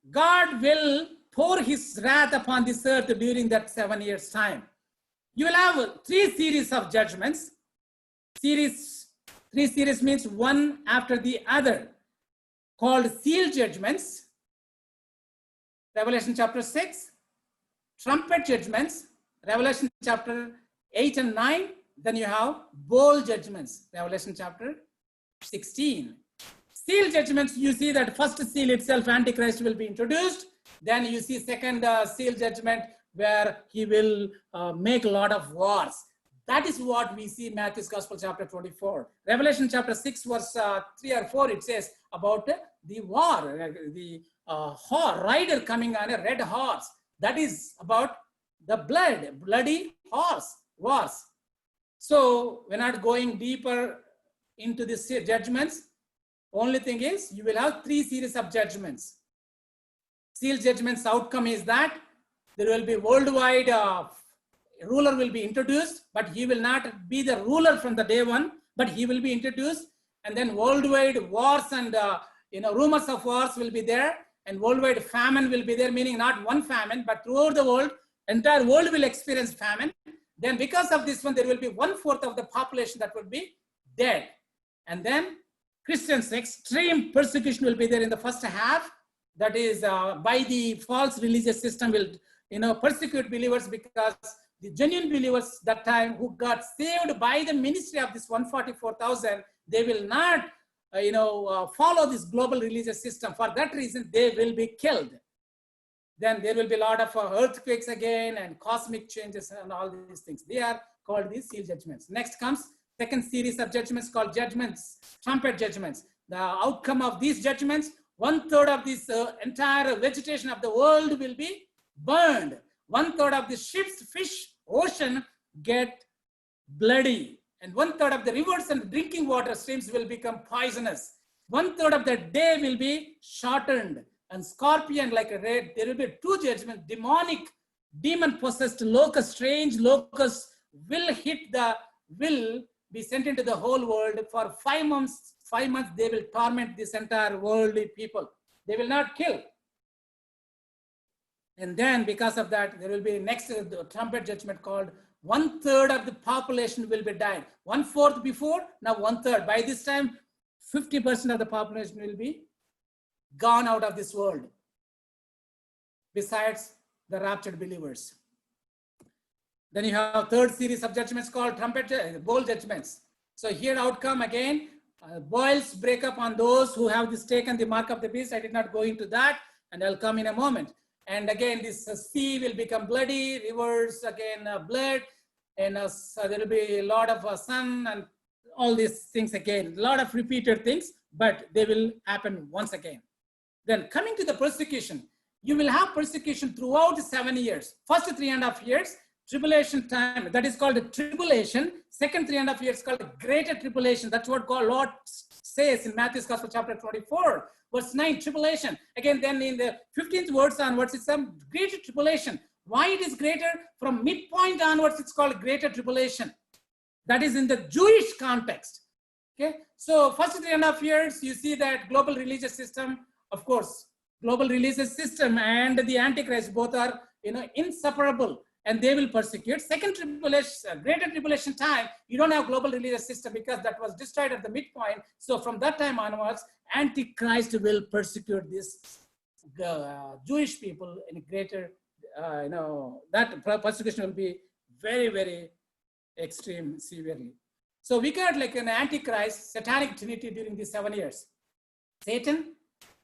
D: God will pour his wrath upon this earth during that 7 years time. You will have 3 series of judgments. 3 series means one after the other, called seal judgments. Revelation chapter 6, trumpet judgments, Revelation chapter 8 and 9. Then you have bowl judgments, Revelation chapter 16. Seal judgments, you see that first seal itself, Antichrist will be introduced. Then you see second seal judgment where he will make a lot of wars. That is what we see in Matthew's Gospel chapter 24. Revelation chapter 6 verse 3 or 4, it says about the war, the rider coming on a red horse. That is about the bloody horse wars. So we're not going deeper into the judgments. Only thing is, you will have 3 series of judgments. Seal judgments outcome is that there will be worldwide ruler will be introduced, but he will not be the ruler from the day one, but he will be introduced, and then worldwide wars and rumors of wars will be there, and worldwide famine will be there, meaning not one famine, but throughout the world, entire world will experience famine. Then because of this one, there will be 1/4 of the population that would be dead. And then Christians, extreme persecution will be there in the first half. That is by the false religious system will persecute believers, because the genuine believers that time who got saved by the ministry of this 144,000, they will not follow this global religious system. For that reason, they will be killed. Then there will be a lot of earthquakes again and cosmic changes and all these things. They are called these seal judgments. Next comes second series of judgments called judgments, trumpet judgments. The outcome of these judgments, 1/3 of this entire vegetation of the world will be burned. 1/3 of the ships, fish, ocean get bloody. And 1/3 of the rivers and drinking water streams will become poisonous. 1/3 of the day will be shortened. And scorpion like a red, there will be 2 judgments. Demonic, demon-possessed locusts, strange locusts will be sent into the whole world for 5 months. 5 months they will torment this entire worldly people. They will not kill. And then because of that, there will be next trumpet judgment called 1/3 of the population will be died. 1/4 before, now 1/3. By this time, 50% of the population will be gone out of this world, besides the raptured believers. Then you have 3rd series of judgments called bowl judgments. So here outcome again, boils break up on those who have taken the mark of the beast. I did not go into that, and I'll come in a moment. And again, this sea will become bloody, rivers again blood, and so there will be a lot of sun and all these things again, a lot of repeated things, but they will happen once again. Then coming to the persecution, you will have persecution throughout 7 years. First 3.5 years, tribulation time, that is called the tribulation. Second 3.5 years called the greater tribulation. That's what Lord says in Matthew's Gospel chapter 24, verse 9, tribulation. Again, then in the 15th verse onwards, it's some greater tribulation. Why it is greater? From midpoint onwards, it's called greater tribulation. That is in the Jewish context. Okay, so first 3.5 years, you see that global religious system, of course, global religious system and the Antichrist both are inseparable, and they will persecute. Second tribulation, greater tribulation time, you don't have global religious system because that was destroyed at the midpoint. So from that time onwards, Antichrist will persecute this Jewish people in a greater, that persecution will be very, very extreme, severely. So we got like an Antichrist, satanic trinity during these 7 years. Satan,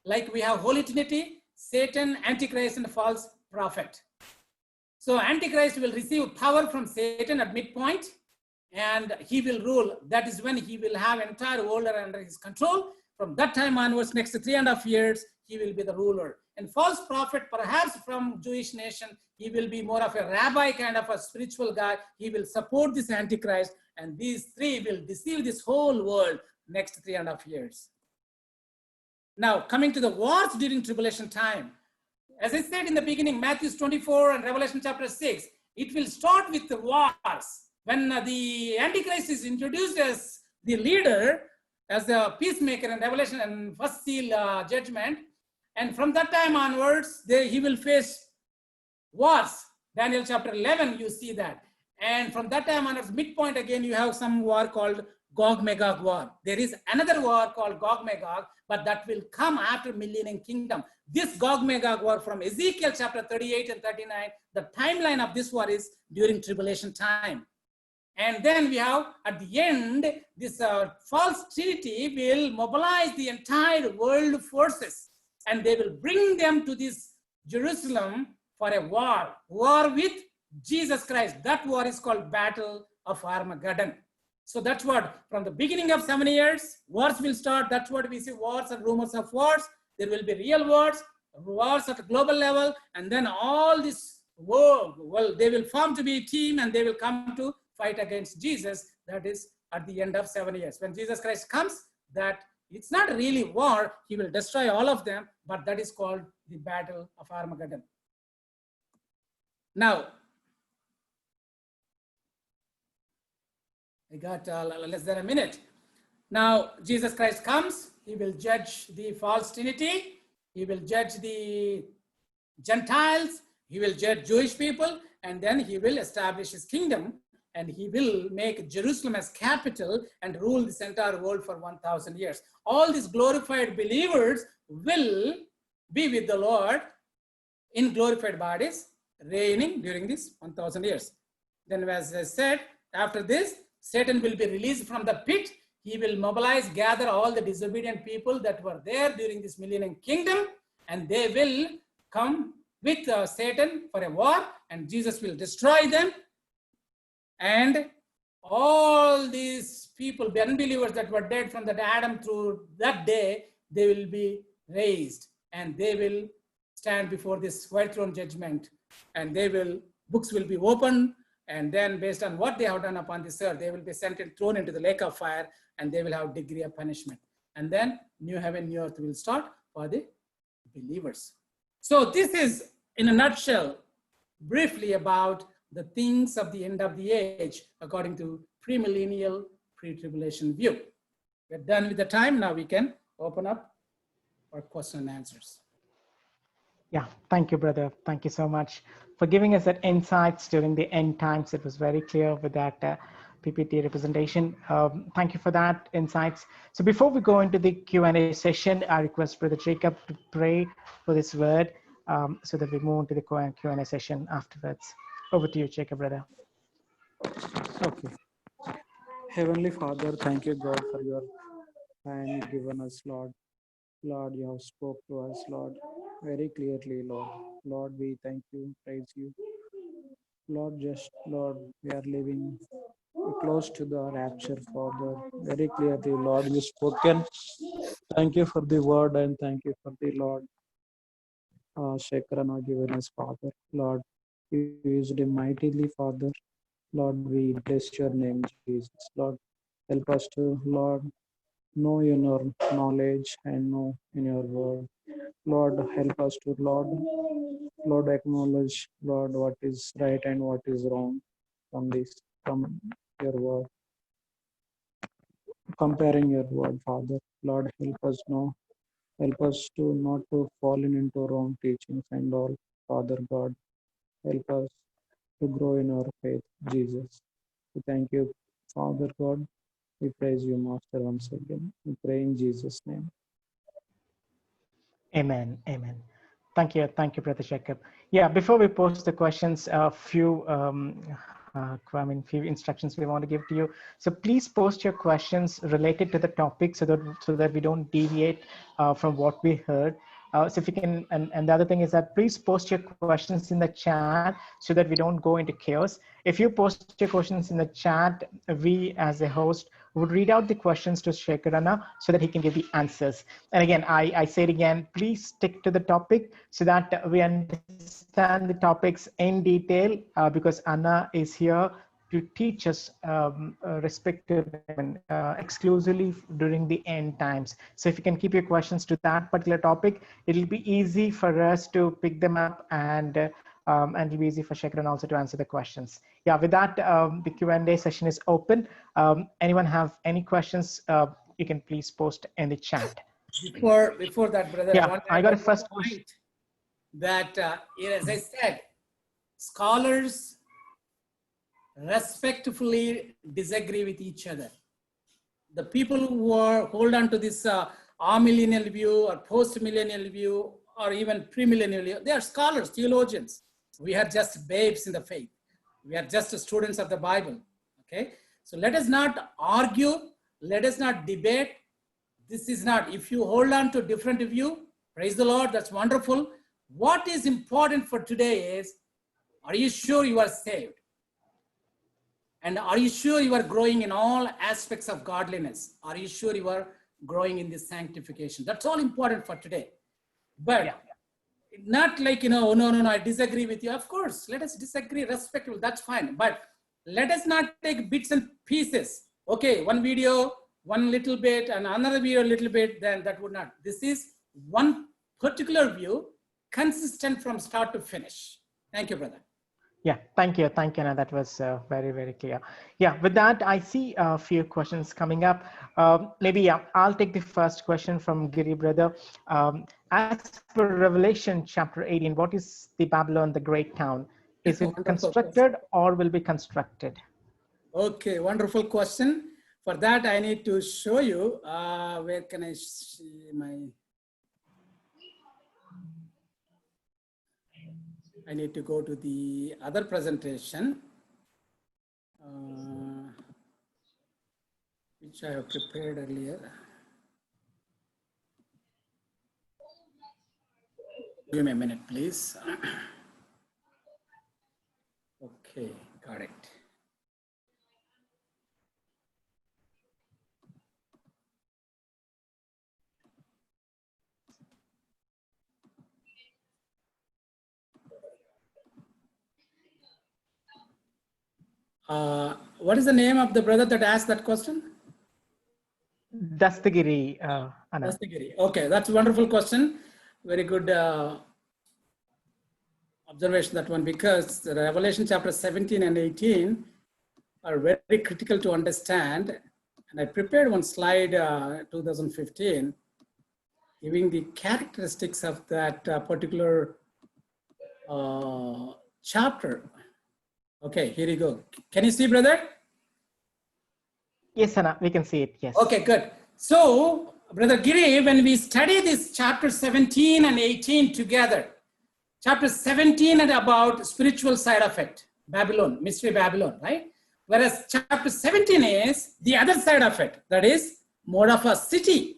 D: like we have Holy Trinity, Satan, Antichrist, and false prophet. So Antichrist will receive power from Satan at midpoint, and he will rule. That is when he will have entire world under his control. From that time onwards, next 3.5 years, he will be the ruler. And false prophet, perhaps from Jewish nation, he will be more of a rabbi, kind of a spiritual guy. He will support this Antichrist, and these 3 will deceive this whole world next 3.5 years. Now, coming to the wars during tribulation time. As I said in the beginning, Matthew 24 and Revelation chapter 6, it will start with the wars. When the Antichrist is introduced as the leader, as the peacemaker in Revelation and first seal judgment, and from that time onwards, he will face wars. Daniel chapter 11, you see that. And from that time onwards, midpoint again, you have some war called Gog-Magog war. There is another war called Gog-Magog, but that will come after Millennium Kingdom. This Gog-Magog war from Ezekiel chapter 38 and 39, the timeline of this war is during tribulation time. And then we have at the end, this false trinity will mobilize the entire world forces, and they will bring them to this Jerusalem for a war with Jesus Christ. That war is called Battle of Armageddon. So that's what, from the beginning of 7 years, wars will start. That's what we see, wars and rumors of wars. There will be real wars at a global level, and then all this war, well, they will form to be a team, and they will come to fight against Jesus. That is at the end of 7 years. When Jesus Christ comes, that it's not really war, he will destroy all of them, but that is called the battle of Armageddon. Now, I got less than a minute. Now, Jesus Christ comes, he will judge the false trinity, he will judge the Gentiles, he will judge Jewish people, and then he will establish his kingdom, and he will make Jerusalem as capital and rule this entire world for 1,000 years. All these glorified believers will be with the Lord in glorified bodies, reigning during this 1,000 years. Then, as I said, after this, Satan will be released from the pit. He will mobilize, gather all the disobedient people that were there during this millennium kingdom, and they will come with Satan for a war, and Jesus will destroy them. And all these people, the unbelievers that were dead from that Adam through that day, they will be raised, and they will stand before this white throne judgment, and books will be opened, and then based on what they have done upon this earth, they will be sent and thrown into the lake of fire, and they will have degree of punishment. And then new heaven, new earth will start for the believers. So this is, in a nutshell, briefly about the things of the end of the age according to premillennial, pre-tribulation view. We're done with the time. Now we can open up for question and answers.
B: Yeah, thank you, brother. Thank you so much for giving us that insights during the end times. It was very clear with that PPT representation. Thank you for that insights. So before we go into the Q&A session, I request Brother Jacob to pray for this word so that we move into the Q&A session afterwards. Over to you, Jacob, brother.
E: Okay. Heavenly Father, thank you, God, for your time given us, Lord. Lord, you have spoke to us, Lord, very clearly, Lord. Lord, we thank you, praise you. Lord, Lord, we are living close to the rapture, Father. Very clearly, Lord, you spoken. Thank you for the word, and thank you for the Lord. Shekarana given us, Father. Lord, you used him mightily, Father. Lord, we bless your name, Jesus. Lord, help us to, Lord, know in your knowledge and know in your word. Lord, help us to, Lord, acknowledge, Lord, what is right and what is wrong from your word. Comparing your word, Father. Lord, help us know. Help us to not to fall into wrong teachings and all, Father God. Help us to grow in our faith, Jesus. We thank you, Father God. We praise you, Master, once again. We pray in Jesus' name.
B: Amen. Amen. Thank you, Brother Jacob. Yeah, before we post the questions, a few few instructions we want to give to you. So please post your questions related to the topic so that we don't deviate from what we heard. So if you can, and the other thing is that please post your questions in the chat so that we don't go into chaos. If you post your questions in the chat, we as a host would read out the questions to Shekarana so that he can give the answers. And again, I say it again, please stick to the topic so that we understand the topics in detail because Anna is here to teach us respective and exclusively during the end times. So if you can keep your questions to that particular topic, it'll be easy for us to pick them up and it'll be easy for Shekaran also to answer the questions. Yeah, with that, the Q&A session is open. Anyone have any questions, you can please post in the chat.
D: Before that, brother,
B: yeah, I got a first question.
D: That, as I said, scholars respectfully disagree with each other. The people who hold on to this amillennial view or post-millennial view or even premillennial view, they are scholars, theologians. We are just babes in the faith. We are just students of the Bible, okay? So let us not argue, let us not debate. This is not, if you hold on to different view, praise the Lord, that's wonderful. What is important for today is, are you sure you are saved? And are you sure you are growing in all aspects of godliness? Are you sure you are growing in this sanctification? That's all important for today. But not like, oh, no, I disagree with you. Of course, let us disagree, respectful, that's fine. But let us not take bits and pieces. okay, one video, one little bit, and another video, a little bit, then that would not. This is one particular view, consistent from start to finish. Thank you, brother.
B: Yeah, thank you. Thank you, Anna. That was very, very clear. Yeah, with that, I see a few questions coming up. Maybe, yeah, I'll take the first question from Giri, brother. As per Revelation chapter 18, what is the Babylon, the great town? Is it
D: Wonderful
B: constructed or will be constructed?
D: Okay, wonderful question. For that, I need to show you, where can I see my, I need to go to the other presentation, which I have prepared earlier. Give me a minute, please. Okay, got it. What is the name of the brother that asked that question?
B: Dastagiri, Anna.
D: Dastagiri. Okay, that's a wonderful question. Very good observation, that one, because the Revelation chapter 17 and 18 are very critical to understand. And I prepared one slide, 2015, giving the characteristics of that particular chapter. Okay, here you go. Can you see, brother?
B: Yes, Anna, we can see it. Yes.
D: Okay, good. So, Brother Giri, when we study this chapter 17 and 18 together, chapter 17 is about spiritual side of it, Babylon, mystery Babylon, right? Whereas chapter 17 is the other side of it, that is more of a city.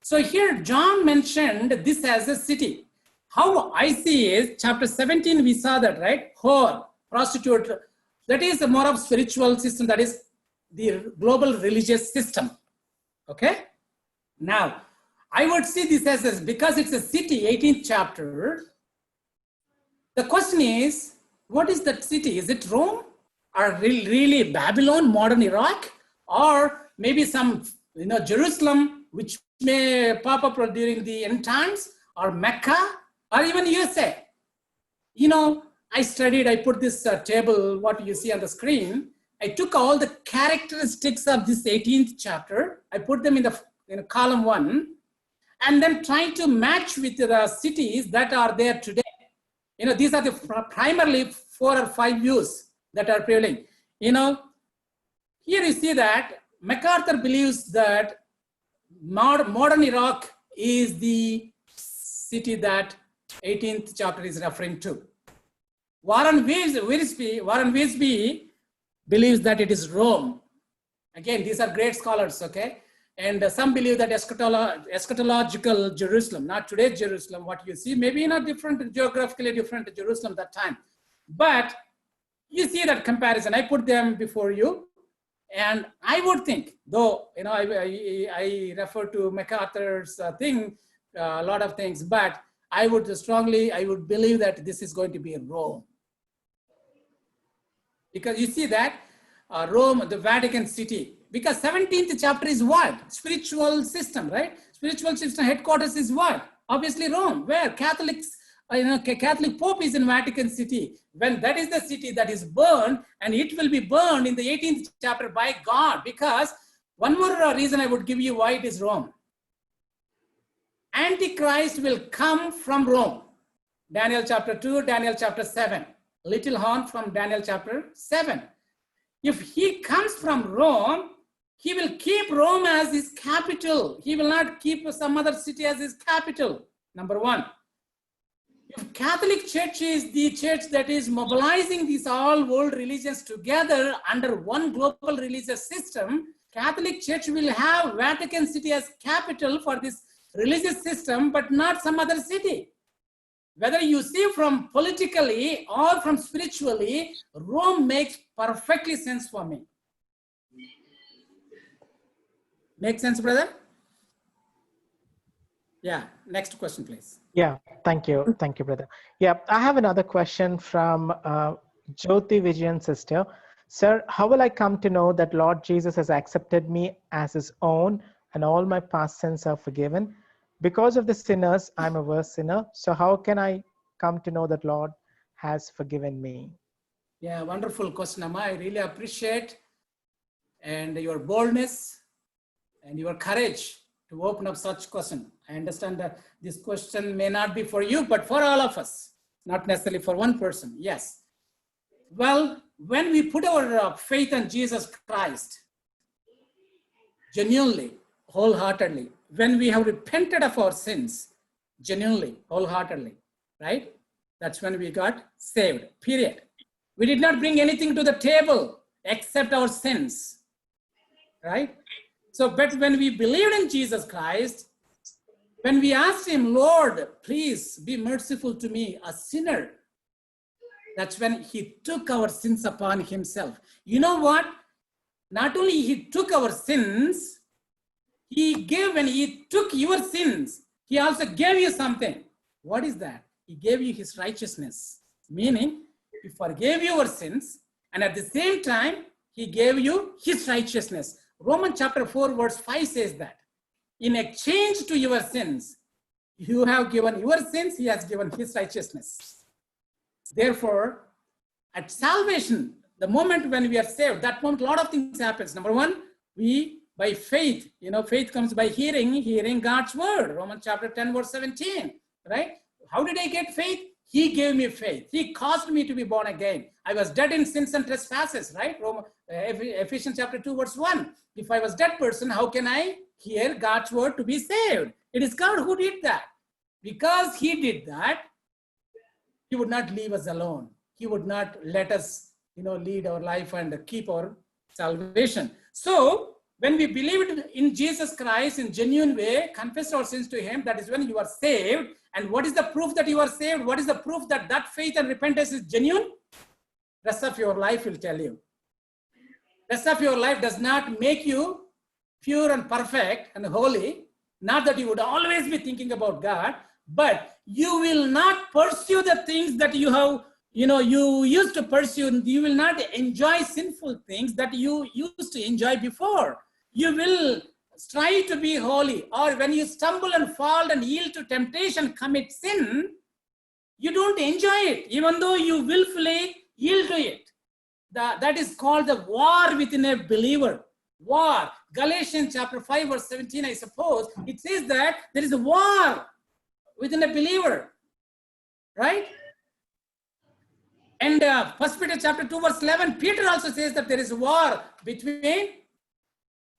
D: So here John mentioned this as a city. How I see is chapter 17, we saw that, right? Whore, prostitute, that is a more of spiritual system, that is the global religious system. Okay? Now, I would see this as because it's a city, 18th chapter. The question is, what is that city? Is it Rome? Or really Babylon, modern Iraq? Or maybe some, Jerusalem, which may pop up during the end times? Or Mecca? Or even USA? I studied, I put this table, what you see on the screen. I took all the characteristics of this 18th chapter. I put them in the column 1, and then trying to match with the cities that are there today. These are the primarily 4 or 5 views that are prevailing. Here you see that MacArthur believes that modern Iraq is the city that 18th chapter is referring to. Warren Wiersbe believes that it is Rome. Again, these are great scholars, okay? And some believe that eschatological Jerusalem, not today's Jerusalem, what you see, maybe in a different, geographically different Jerusalem that time. But you see that comparison. I put them before you. And I would think, though, I refer to MacArthur's thing, a lot of things, but I would believe that this is going to be Rome. Because you see that Rome, the Vatican City, because 17th chapter is what? Spiritual system, right? Spiritual system headquarters is what? Obviously Rome, where Catholics, Catholic Pope is in Vatican City. When that is the city that is burned, and it will be burned in the 18th chapter by God, because one more reason I would give you why it is Rome. Antichrist will come from Rome. Daniel chapter 2, Daniel chapter 7. Little horn from Daniel chapter 7. If he comes from Rome, he will keep Rome as his capital. He will not keep some other city as his capital, number 1. If Catholic Church is the church that is mobilizing these all world religions together under one global religious system, Catholic Church will have Vatican City as capital for this religious system, but not some other city. Whether you see from politically or from spiritually, Rome makes perfectly sense for me. Make sense, brother? Yeah, next question, please.
B: Yeah, thank you. Thank you, brother. Yeah, I have another question from Jyoti Vijayan sister. Sir, how will I come to know that Lord Jesus has accepted me as his own and all my past sins are forgiven? Because of the sinners, I'm a worse sinner. So how can I come to know that Lord has forgiven me?
D: Yeah, wonderful question, Amma. I really appreciate and your boldness and your courage to open up such question. I understand that this question may not be for you, but for all of us, not necessarily for one person. Yes. Well, when we put our faith in Jesus Christ, genuinely, wholeheartedly, when we have repented of our sins, genuinely, wholeheartedly, right? That's when we got saved, period. We did not bring anything to the table except our sins, right? So, but when we believed in Jesus Christ, when we asked him, Lord, please be merciful to me, a sinner, that's when he took our sins upon himself. You know what? Not only he took our sins, he gave, when he took your sins, he also gave you something. What is that? He gave you his righteousness, meaning he forgave your sins, and at the same time, he gave you his righteousness. Romans chapter 4, verse 5 says that. In exchange to your sins, you have given your sins, he has given his righteousness. Therefore, at salvation, the moment when we are saved, that moment, a lot of things happens. Number one, we, by faith, faith comes by hearing God's word. Romans chapter 10, verse 17, right? How did I get faith? He gave me faith. He caused me to be born again. I was dead in sins and trespasses, right? Ephesians chapter 2, verse 1. If I was a dead person, how can I hear God's word to be saved? It is God who did that. Because he did that, he would not leave us alone. He would not let us, lead our life and keep our salvation. So when we believed in Jesus Christ in genuine way, confess our sins to him, that is when you are saved. And what is the proof that you are saved? What is the proof that that faith and repentance is genuine? Rest of your life will tell you. Rest of your life does not make you pure and perfect and holy. Not that you would always be thinking about God, but you will not pursue the things that you have, you used to pursue. You will not enjoy sinful things that you used to enjoy before. You will strive to be holy. Or when you stumble and fall and yield to temptation, commit sin, you don't enjoy it, even though you willfully yield to it. That is called the war within a believer. War. Galatians chapter 5, verse 17, I suppose, it says that there is a war within a believer, right? And 1 Peter chapter 2, verse 11, Peter also says that there is a war between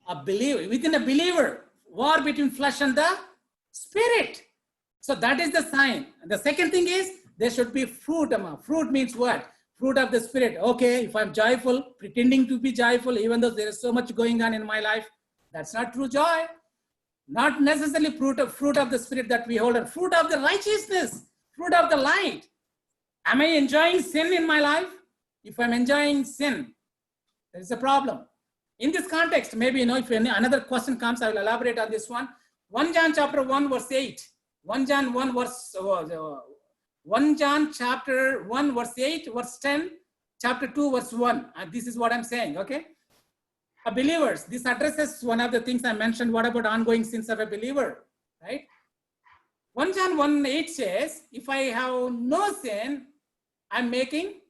D: a believer, within a believer, war between flesh and the spirit. So that is the sign. The second thing is there should be fruit. Fruit means what? Fruit of the spirit. Okay, if I'm joyful, pretending to be joyful, even though there is so much going on in my life, that's not true joy. Not necessarily fruit of the spirit that we hold, and fruit of the righteousness, fruit of the light. Am I enjoying sin in my life? If I'm enjoying sin, there is a problem. In this context, maybe, if another question comes, I will elaborate on this one. 1 John chapter 1, verse 8. 1 John 1, verse 1 John chapter 1, verse 8, verse 10, chapter 2, verse 1. And this is what I'm saying, okay? Believers, this addresses one of the things I mentioned. What about ongoing sins of a believer, right? 1 John 1, 8 says, if I have no sin, I'm deceiving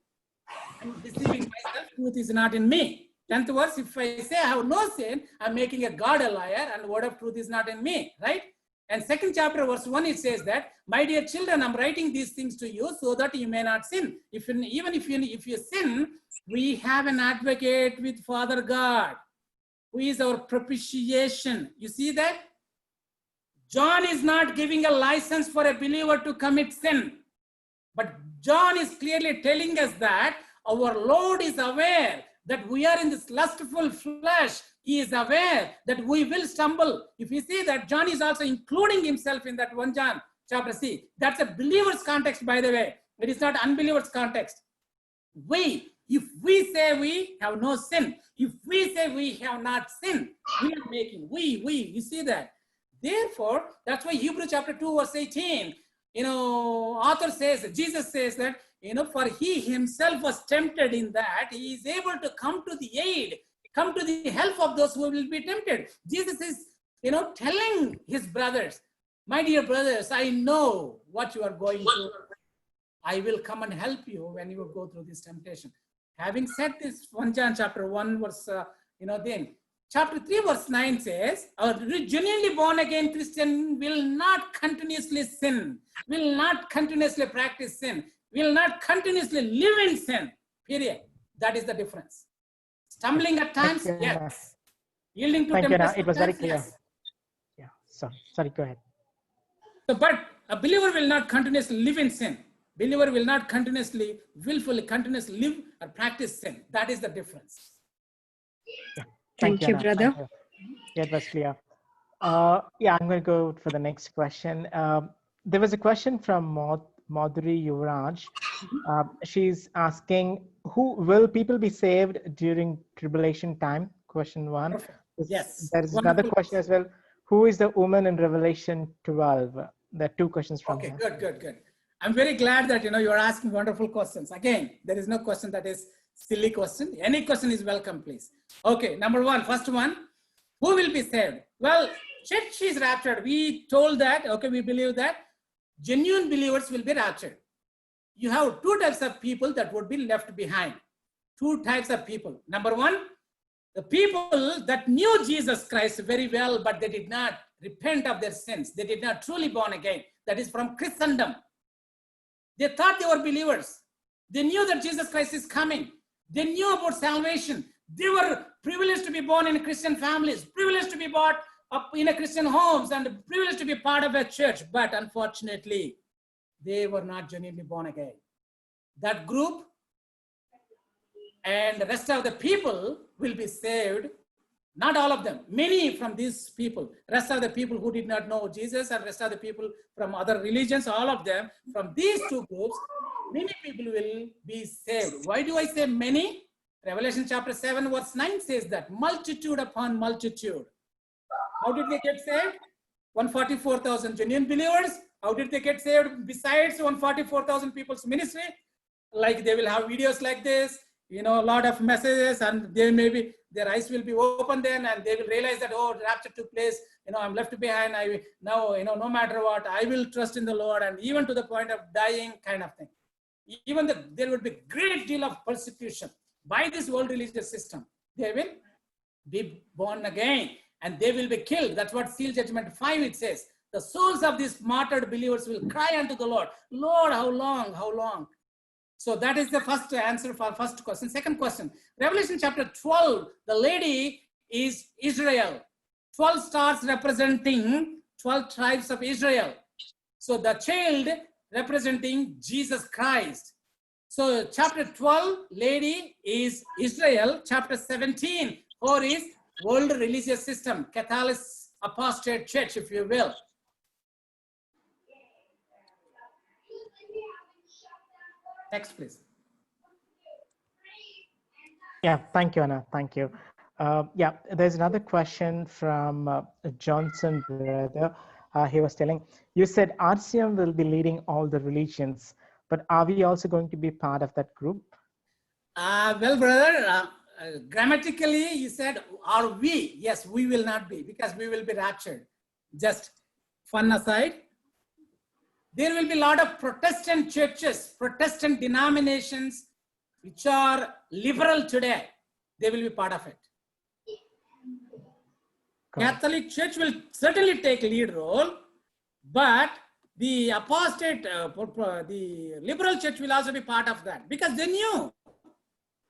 D: myself, truth is not in me. 10th verse, if I say I have no sin, I'm making a God a liar, and the word of truth is not in me, right? And 2nd chapter, verse 1, it says that, my dear children, I'm writing these things to you so that you may not sin. Even if you sin, we have an advocate with Father God, who is our propitiation. You see that? John is not giving a license for a believer to commit sin. But John is clearly telling us that our Lord is aware that we are in this lustful flesh. He is aware that we will stumble. If you see that, John is also including himself in that 1 John chapter C. That's a believer's context, by the way. It is not unbeliever's context. If we say we have no sin, if we say we have not sinned, we are making, you see that. Therefore, that's why Hebrews chapter 2, verse 18, author says, Jesus says that for he himself was tempted in that he is able to come to the aid, come to the help of those who will be tempted. Jesus is, telling his brothers, my dear brothers, I know what you are going through. I will come and help you when you go through this temptation. Having said this, 1 John chapter 1 verse, then chapter 3 verse 9 says, a genuinely born again Christian will not continuously sin, will not continuously practice sin, will not continuously live in sin, period. That is the difference. Stumbling at times,
B: Thank you, Anna.
D: yes. Yielding to
B: Thank you, Anna.
D: temptation
B: It was very
D: at times,
B: clear.
D: yes.
B: Yeah, sorry, go ahead.
D: So, but a believer will not continuously live in sin. Believer will not continuously, willfully, continuously live or practice sin. That is the difference.
F: Thank you,
B: Anna.
F: brother.
B: Thank you. Yeah, it was clear. Yeah, I'm going to go for the next question. There was a question from Madhuri Yuvraj. She's asking, will people be saved during tribulation time? Question 1.
D: Perfect. Yes.
B: There is
D: Wonderful
B: another question as well. Who is the woman in Revelation 12? There are 2 questions from
D: Okay,
B: her.
D: good. I'm very glad that, you are asking wonderful questions. Again, there is no question that is silly question. Any question is welcome, please. Okay, number 1, first one, who will be saved? Well, church is raptured. We told that, okay, we believe that genuine believers will be raptured. You have 2 types of people that would be left behind. 2 types of people. Number 1, the people that knew Jesus Christ very well, but they did not repent of their sins. They did not truly born again. That is from Christendom. They thought they were believers. They knew that Jesus Christ is coming. They knew about salvation. They were privileged to be born in Christian families, privileged to be brought up in a Christian homes, and privileged to be part of a church. But unfortunately, they were not genuinely born again. That group and the rest of the people will be saved. Not all of them, many from these people, rest of the people who did not know Jesus and rest of the people from other religions, all of them, from these 2 groups, many people will be saved. Why do I say many? Revelation chapter 7 verse 9 says that multitude upon multitude. How did they get saved? 144,000 genuine believers. How did they get saved besides 144,000 people's ministry? Like they will have videos like this, a lot of messages, and they maybe their eyes will be open then, and they will realize that, oh, the rapture took place, I'm left behind. Now, no matter what, I will trust in the Lord, and even to the point of dying kind of thing. Even there would be great deal of persecution by this world religious system. They will be born again and they will be killed. That's what Seal Judgment 5 it says. The souls of these martyred believers will cry unto the Lord, Lord, how long, how long? So that is the first answer for first question. Second question, Revelation chapter 12, the lady is Israel. 12 stars representing 12 tribes of Israel. So the child representing Jesus Christ. So chapter 12, lady is Israel. Chapter 17, or is world religious system, Catholic apostate church, if you will. Next, please.
B: Yeah, thank you, Anna. Thank you. Yeah, there's another question from Johnson brother. He was telling, you said RCM will be leading all the religions, but are we also going to be part of that group?
D: Well, brother, grammatically, you said, are we? Yes, we will not be, because we will be raptured. Just fun aside. There will be a lot of Protestant churches, Protestant denominations, which are liberal today. They will be part of it. Catholic Church will certainly take lead role, but the apostate, the liberal church will also be part of that, because they knew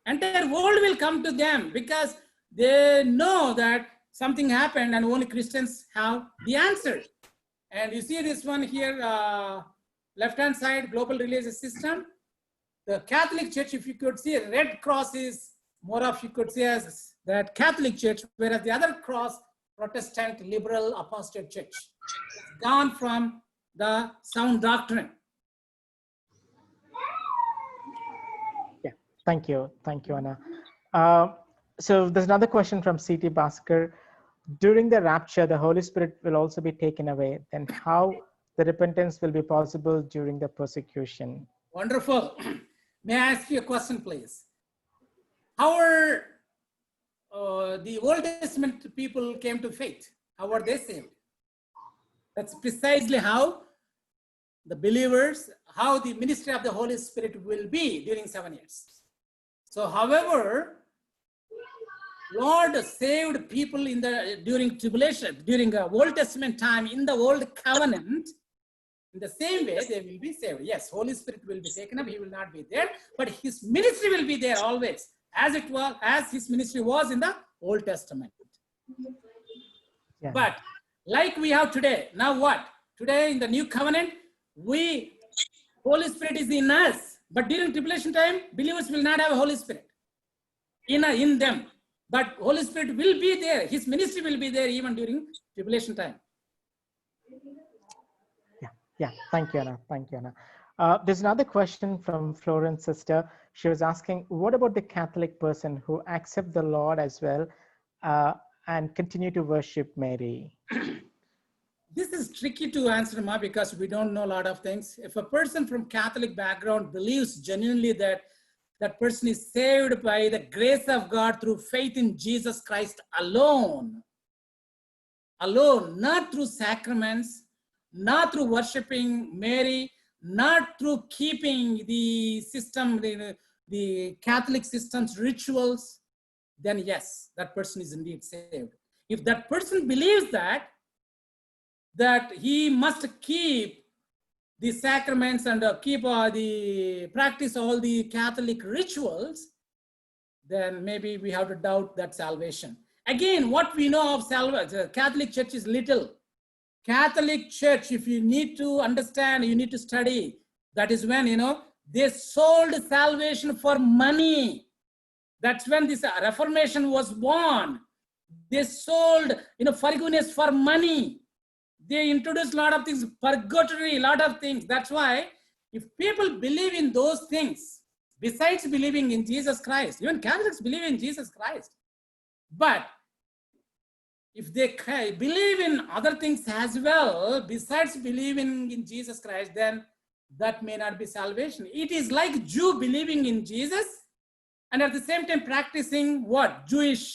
D: entire world will come to them, because they know that something happened and only Christians have the answer. And you see this one here, left-hand side, global religious system. The Catholic Church, if you could see, red cross is more of, you could say, as that Catholic Church, whereas the other cross, Protestant, liberal, apostate church, gone from the sound doctrine.
B: Yeah, thank you, Anna. So there's another question from C.T. Bhaskar. During the rapture, the Holy Spirit will also be taken away. Then how the repentance will be possible during the persecution?
D: Wonderful. May I ask you a question, please? How are the Old Testament people came to faith? How are they saved? That's precisely how the believers, how the ministry of the Holy Spirit will be during 7 years. So, however, Lord saved people during tribulation, during Old Testament time in the Old Covenant. In the same way, they will be saved. Yes, Holy Spirit will be taken up. He will not be there, but his ministry will be there always, as it was, as his ministry was in the Old Testament.
B: Yeah.
D: But like we have today, now what? Today in the New Covenant, Holy Spirit is in us. But during tribulation time, believers will not have a Holy Spirit in them. But Holy Spirit will be there. His ministry will be there even during tribulation time.
B: Yeah, thank you, Anna. Thank you, Anna. There's another question from Florence sister. She was asking, what about the Catholic person who accept the Lord as well and continue to worship Mary?
D: This is tricky to answer, Ma, because we don't know a lot of things. If a person from Catholic background believes genuinely that that person is saved by the grace of God through faith in Jesus Christ alone, not through sacraments, not through worshiping Mary, not through keeping the system, the Catholic system's rituals, then yes, that person is indeed saved. If that person believes that he must keep the sacraments and practice all the Catholic rituals, then maybe we have to doubt that salvation. Again, what we know of the Catholic Church is little. Catholic Church, if you need to understand, you need to study. That is when, they sold salvation for money. That's when this Reformation was born. They sold, forgiveness for money. They introduced a lot of things, purgatory, a lot of things. That's why if people believe in those things, besides believing in Jesus Christ, even Catholics believe in Jesus Christ. But if they believe in other things as well, besides believing in Jesus Christ, then that may not be salvation. It is like Jew believing in Jesus and at the same time practicing what? Jewish,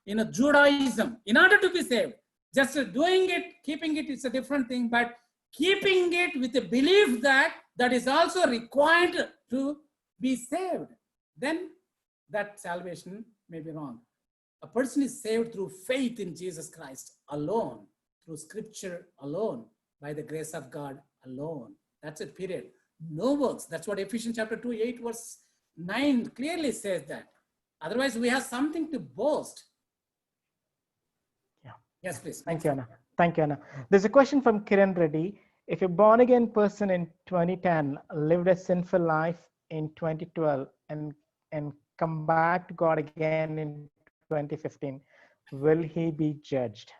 D: Judaism in order to be saved. Just doing it, keeping it is a different thing, but keeping it with the belief that is also required to be saved, then that salvation may be wrong. A person is saved through faith in Jesus Christ alone, through scripture alone, by the grace of God alone. That's it, period. No works. That's what Ephesians chapter 2, 8 verse 9 clearly says that. Otherwise, we have something to boast.
B: Yeah.
D: Yes, please.
B: Thank you, Anna. Thank you, Anna. There's a question from Kiran Reddy. If a born-again person in 2010 lived a sinful life in 2012 and come back to God again in 2015, will he be judged?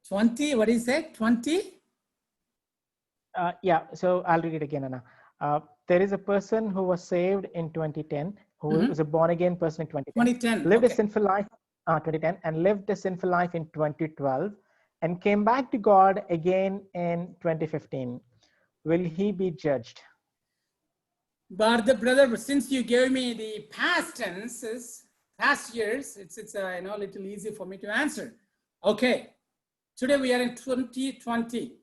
D: 20, what is it? 20?
B: Yeah, so I'll read it again, Anna. There is a person who was saved in 2010, who was a born-again person in 2010, lived a sinful life 2010 and lived a sinful life in 2012 and came back to God again in 2015. Will he be judged?
D: But the brother, since you gave me the past tenses, past years, it's a little easy for me to answer. Okay, today we are in 2020.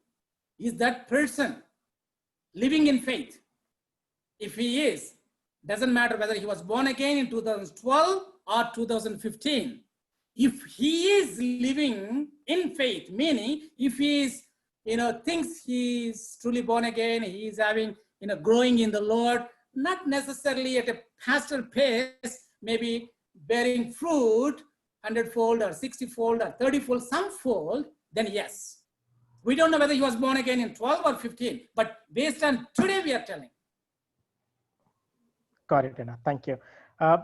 D: Is that person living in faith? If he is, doesn't matter whether he was born again in 2012 or 2015. If he is living in faith, meaning if he is, thinks he is truly born again, he is having, growing in the Lord, not necessarily at a pastoral pace, maybe bearing fruit 100-fold or 60-fold or 30-fold, some fold, then yes. We don't know whether he was born again in 12 or 15, but based on today we are telling.
B: Got it, Anna. Thank you.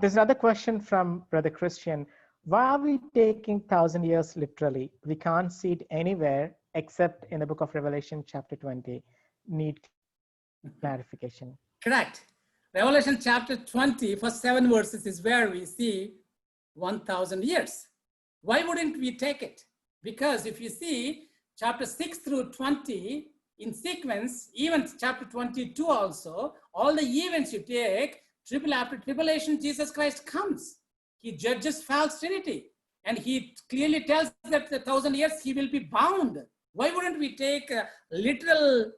B: There's another question from Brother Christian. Why are we taking 1,000 years literally? We can't see it anywhere except in the book of Revelation chapter 20. Need clarification.
D: Correct. Revelation chapter 20, first 7 verses is where we see 1,000 years. Why wouldn't we take it? Because if you see chapter 6 through 20 in sequence, even chapter 22 also, all the events you take, after tribulation, Jesus Christ comes. He judges false trinity. And he clearly tells that the 1,000 years he will be bound. Why wouldn't we take a literal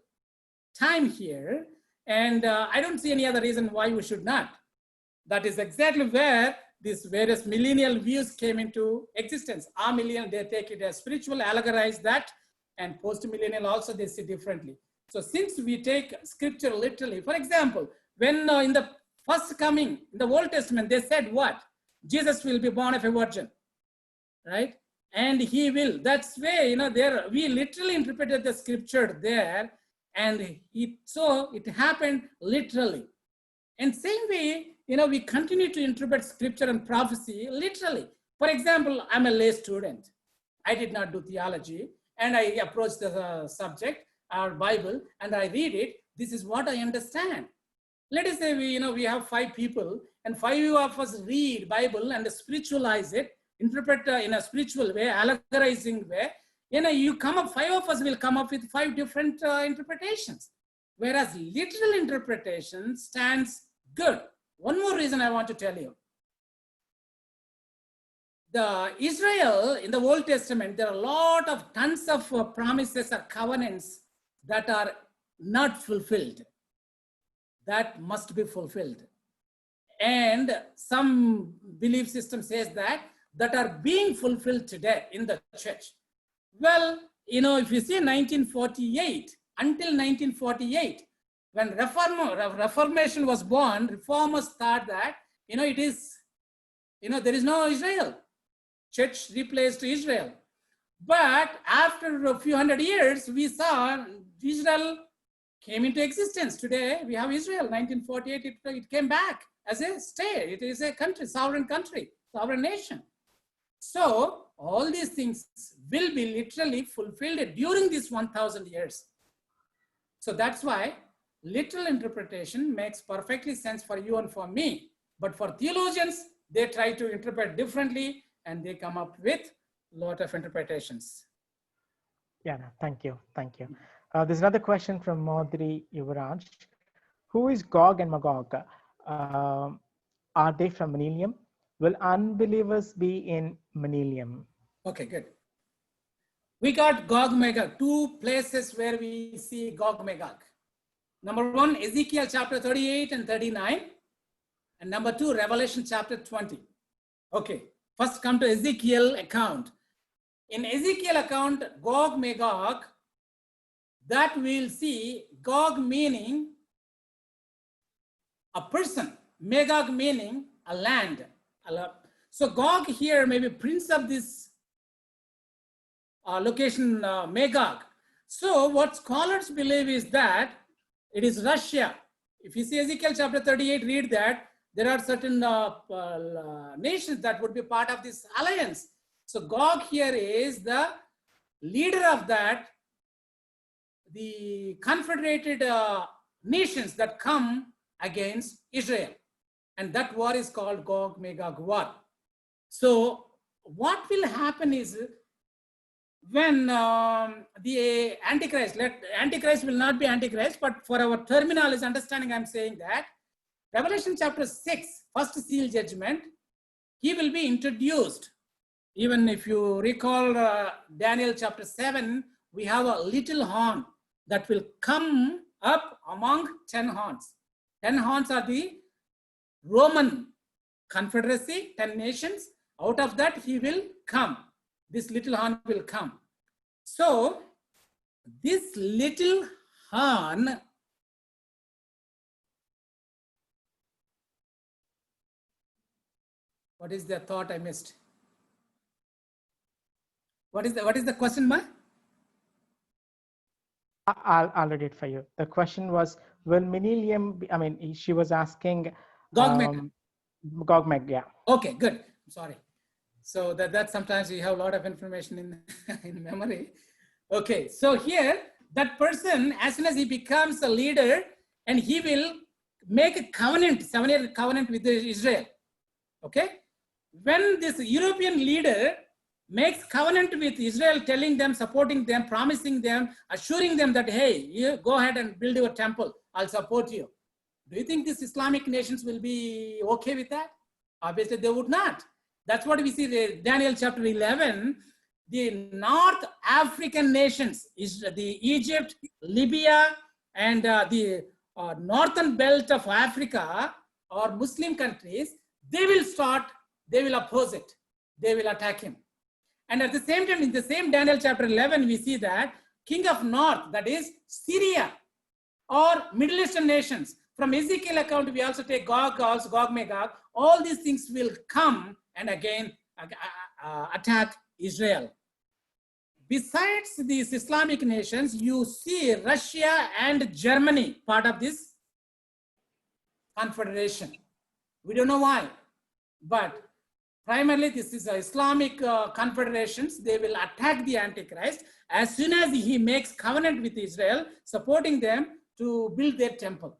D: time here? And I don't see any other reason why we should not. That is exactly where these various millennial views came into existence. Amillennial, they take it as spiritual, allegorize that, and post-millennial also they see differently. So since we take scripture literally, for example, when in the first coming, in the Old Testament, they said what? Jesus will be born of a virgin, right? And he will, that's way, you know, there, we literally interpreted the scripture there, and so it happened literally. And same way, you know, we continue to interpret scripture and prophecy literally. For example, I'm a lay student. I did not do theology, and I approach the subject, our Bible, and I read it. This is what I understand. Let us say we have 5 people, and 5 of us read Bible and spiritualize it, interpret in a spiritual way, allegorizing way. You know, you come up, 5 of us will come up with 5 different interpretations. Whereas literal interpretation stands good. One more reason I want to tell you. The Israel in the Old Testament, there are a lot of tons of promises or covenants that are not fulfilled. That must be fulfilled. And some belief system says that are being fulfilled today in the church. Well, you know, if you see 1948, until 1948, when Reformation was born, reformers thought that, you know, it is, you know, there is no Israel. Church replaced Israel. But after a few hundred years, we saw Israel came into existence. Today, we have Israel. 1948, it came back as a state. It is a country, sovereign nation. So all these things will be literally fulfilled during these 1,000 years. So that's why literal interpretation makes perfectly sense for you and for me. But for theologians, they try to interpret differently, and they come up with a lot of interpretations.
B: Yeah, no, thank you. Thank you. There's another question from Madhuri Yuvraj. Who is Gog and Magog? Are they from Millennium? Will unbelievers be in Millennium?
D: Okay, good. We got Gog Magog, 2 places where we see Gog Magog. Number 1, Ezekiel chapter 38 and 39. And number 2, Revelation chapter 20. Okay, first come to Ezekiel account. In Ezekiel account, Gog Magog, that we'll see Gog meaning a person, Magog meaning a land. So Gog here may be prince of this location, Magog. So what scholars believe is that it is Russia. If you see Ezekiel chapter 38, read that there are certain nations that would be part of this alliance. So Gog here is the leader of that, the confederated nations that come against Israel. And that war is called Gog-Magog war. So what will happen is when the Antichrist will not be Antichrist, but for our terminology understanding, I'm saying that Revelation chapter 6, first seal judgment, he will be introduced. Even if you recall Daniel chapter 7, we have a little horn that will come up among 10 horns. 10 horns are the Roman Confederacy, 10 nations. Out of that, he will come. This little horn will come. So, this little horn what is the thought I missed? What is the question, Ma?
B: I'll read it for you. The question was, will Millennium be, I mean, she was asking
D: Gog-Magog.
B: Gog-Magog, yeah.
D: Okay, good. I'm sorry. So that sometimes you have a lot of information in memory. Okay, so here, that person, as soon as he becomes a leader, and he will make a covenant, 7-year covenant with Israel. Okay? When this European leader makes covenant with Israel, telling them, supporting them, promising them, assuring them that, hey, you go ahead and build your temple, I'll support you. Do you think these Islamic nations will be okay with that? Obviously, they would not. That's what we see in Daniel chapter 11. The North African nations, is the Egypt, Libya, and the northern belt of Africa or Muslim countries, they will oppose it. They will attack him. And at the same time, in the same Daniel chapter 11, we see that king of north, that is Syria or Middle Eastern nations. From Ezekiel account, we also take Gog, also Gog, Magog. All these things will come and again attack Israel. Besides these Islamic nations, you see Russia and Germany part of this confederation. We don't know why, but primarily this is Islamic confederations. They will attack the Antichrist as soon as he makes covenant with Israel, supporting them to build their temple.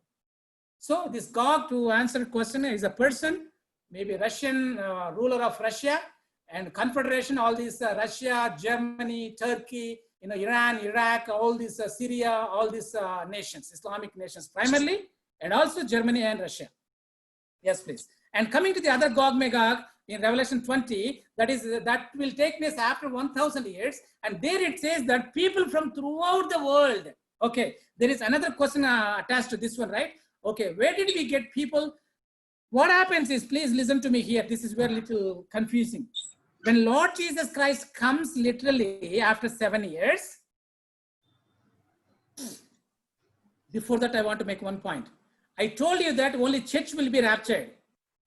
D: So this Gog, to answer the question, is a person, maybe Russian ruler of Russia, and confederation, all these Russia, Germany, Turkey, Iran, Iraq, all these Syria, all these nations, Islamic nations primarily, and also Germany and Russia. Yes, please. And coming to the other Gog Magog in Revelation 20, that will take place after 1,000 years. And there it says that people from throughout the world. Okay, there is another question attached to this one, right? Okay, where did we get people? What happens is, please listen to me here. This is very little confusing. When Lord Jesus Christ comes literally after 7 years, before that I want to make one point. I told you that only church will be raptured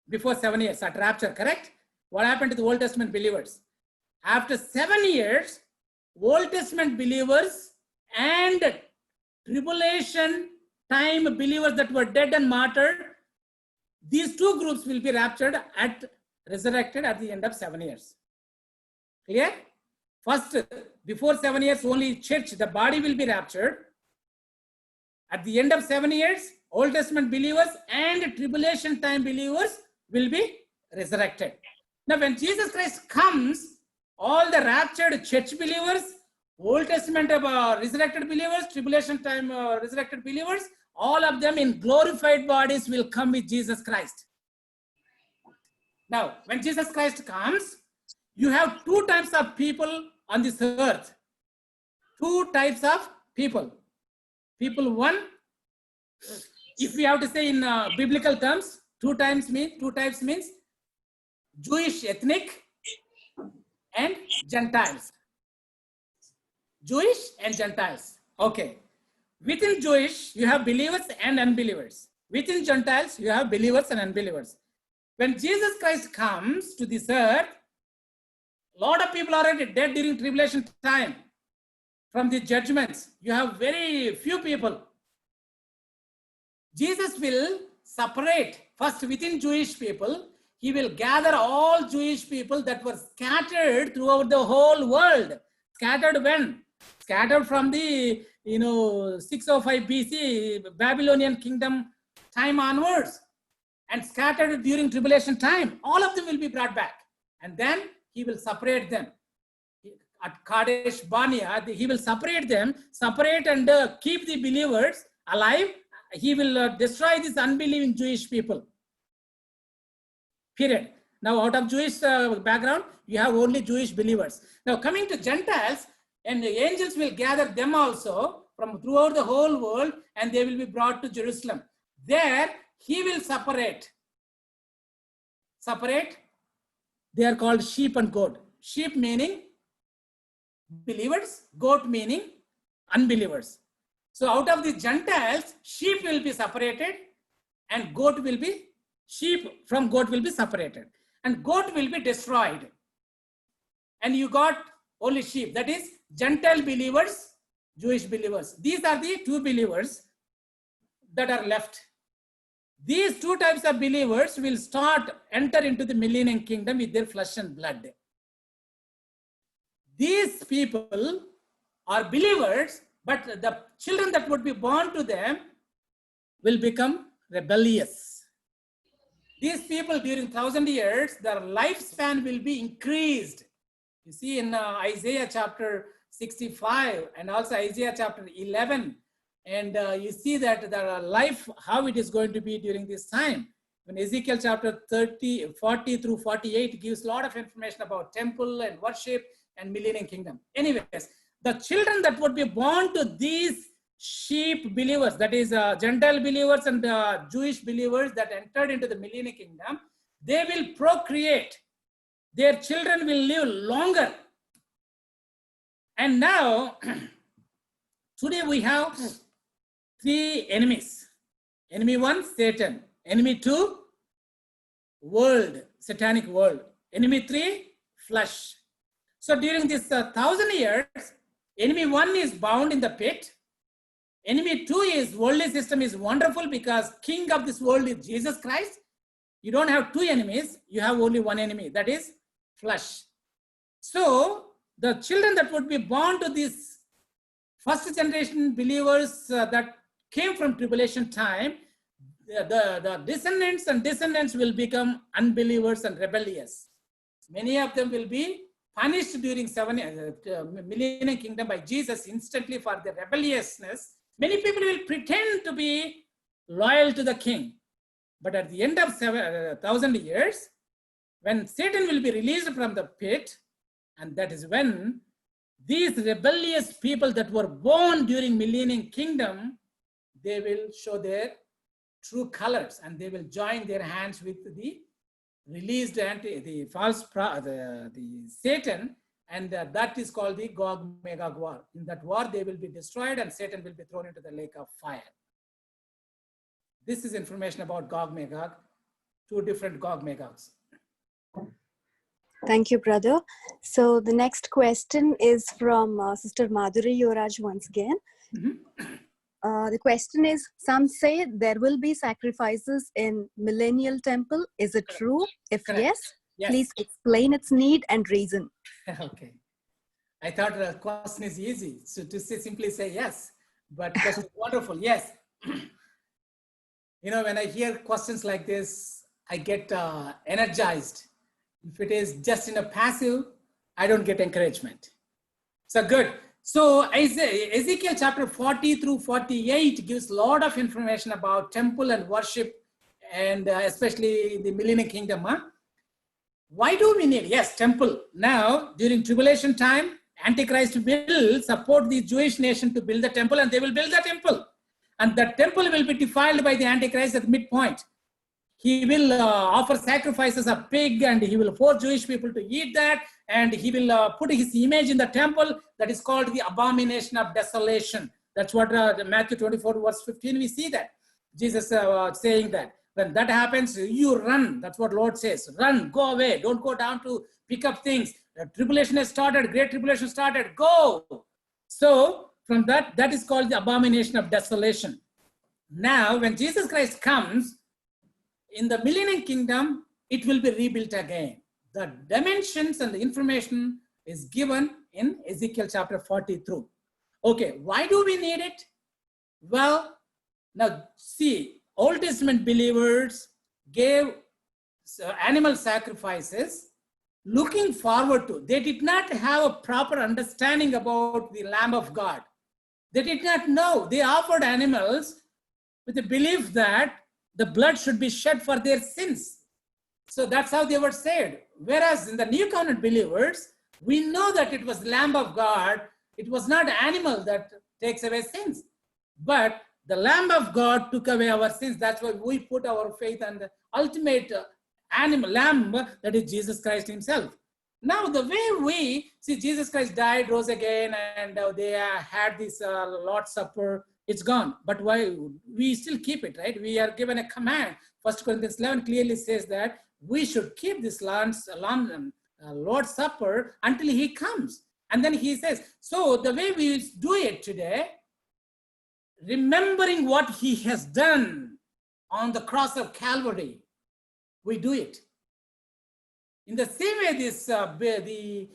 D: before 7 years at rapture, correct? What happened to the Old Testament believers? After 7 years, Old Testament believers and tribulation time believers that were dead and martyred, these two groups will be raptured resurrected at the end of 7 years. Clear? First, before 7 years, only church, the body will be raptured. At the end of 7 years, Old Testament believers and tribulation time believers will be resurrected. Now, when Jesus Christ comes, all the raptured church believers, Old Testament resurrected believers, tribulation time resurrected believers, all of them in glorified bodies will come with Jesus Christ. Now, when Jesus Christ comes, you have two types of people on this earth. Two types of people. People one, if we have to say in biblical terms, two types means Jewish ethnic and Gentiles. Jewish and Gentiles. Okay. Within Jewish, you have believers and unbelievers. Within Gentiles, you have believers and unbelievers. When Jesus Christ comes to this earth, a lot of people are already dead during tribulation time. From the judgments, you have very few people. Jesus will separate first within Jewish people. He will gather all Jewish people that were scattered throughout the whole world. Scattered when? Scattered from the 605 BC Babylonian kingdom time onwards, and scattered during tribulation time. All of them will be brought back, and then he will separate them. At Kadesh Barnea, he will separate them, and keep the believers alive. He will destroy these unbelieving Jewish people. Period. Now, out of Jewish background, you have only Jewish believers. Now, coming to Gentiles, and the angels will gather them also from throughout the whole world, and they will be brought to Jerusalem. There, he will separate. They are called sheep and goat. Sheep meaning believers, goat meaning unbelievers. So out of the Gentiles, sheep will be separated, and sheep from goat will be separated, and goat will be destroyed. And you got only sheep, that is Gentile believers, Jewish believers. These are the two believers that are left. These two types of believers will enter into the millennium kingdom with their flesh and blood. These people are believers, but the children that would be born to them will become rebellious. These people during 1,000 years, their lifespan will be increased. You see in Isaiah chapter 65 and also Isaiah chapter 11, and you see that the life, how it is going to be during this time. When Ezekiel chapter 40 through 48 gives a lot of information about temple and worship and millennium kingdom. Anyways, the children that would be born to these sheep believers, that is Gentile believers and Jewish believers that entered into the millennium kingdom, they will procreate. Their children will live longer. And now, today we have 3 enemies. Enemy 1, Satan. Enemy 2, world, satanic world. Enemy 3, flesh. So during this 1,000 years, enemy 1 is bound in the pit. Enemy 2 is worldly system is wonderful because king of this world is Jesus Christ. You don't have 2 enemies, you have only 1 enemy, that is flesh. So the children that would be born to these first generation believers that came from tribulation time, the descendants will become unbelievers and rebellious. Many of them will be punished during millennium kingdom by Jesus instantly for their rebelliousness. Many people will pretend to be loyal to the king. But at the end of 1,000 years, when Satan will be released from the pit, and that is when these rebellious people that were born during millennium kingdom, they will show their true colors and they will join their hands with the released the Satan, and that is called the Gog-Magog war. In that war, they will be destroyed and Satan will be thrown into the lake of fire. This is information about Gog-Magog, 2 different Gog-Magogs.
C: Thank you, brother. So the next question is from Sister Madhuri Yoraj once again. The question is, some say there will be sacrifices in millennial temple. Is it true? If yes, please explain its need and reason.
D: Okay. I thought the question is easy. So to simply say yes, but that's wonderful. Yes. You know, when I hear questions like this, I get energized. If it is just in a passive, I don't get encouragement. So good. So Ezekiel chapter 40 through 48 gives a lot of information about temple and worship, and especially in the millennium kingdom. Why do we need? Yes, temple. Now, during tribulation time, Antichrist will support the Jewish nation to build the temple, and they will build the temple. And the temple will be defiled by the Antichrist at midpoint. He will offer sacrifices of pig, and he will force Jewish people to eat that, and he will put his image in the temple. That is called the abomination of desolation. That's what Matthew 24 verse 15, we see that. Jesus saying that. When that happens, you run. That's what Lord says. Run, go away. Don't go down to pick up things. The tribulation has started. Great tribulation started. Go. So from that is called the abomination of desolation. Now, when Jesus Christ comes, in the millennium kingdom, it will be rebuilt again. The dimensions and the information is given in Ezekiel chapter 43. Okay, why do we need it? Well, now see, Old Testament believers gave animal sacrifices looking forward to. They did not have a proper understanding about the Lamb of God. They did not know. They offered animals with the belief that the blood should be shed for their sins. So that's how they were saved. Whereas in the New Covenant believers, we know that it was the Lamb of God. It was not an animal that takes away sins, but the Lamb of God took away our sins. That's why we put our faith on the ultimate animal, Lamb, that is Jesus Christ himself. Now, the way we see Jesus Christ died, rose again, and they had this Lord's Supper, it's gone. But why we still keep it, right? We are given a command. 1 Corinthians 11 clearly says that we should keep this Lord's Supper until he comes. And then he says, so the way we do it today, remembering what he has done on the cross of Calvary, we do it. In the same way, the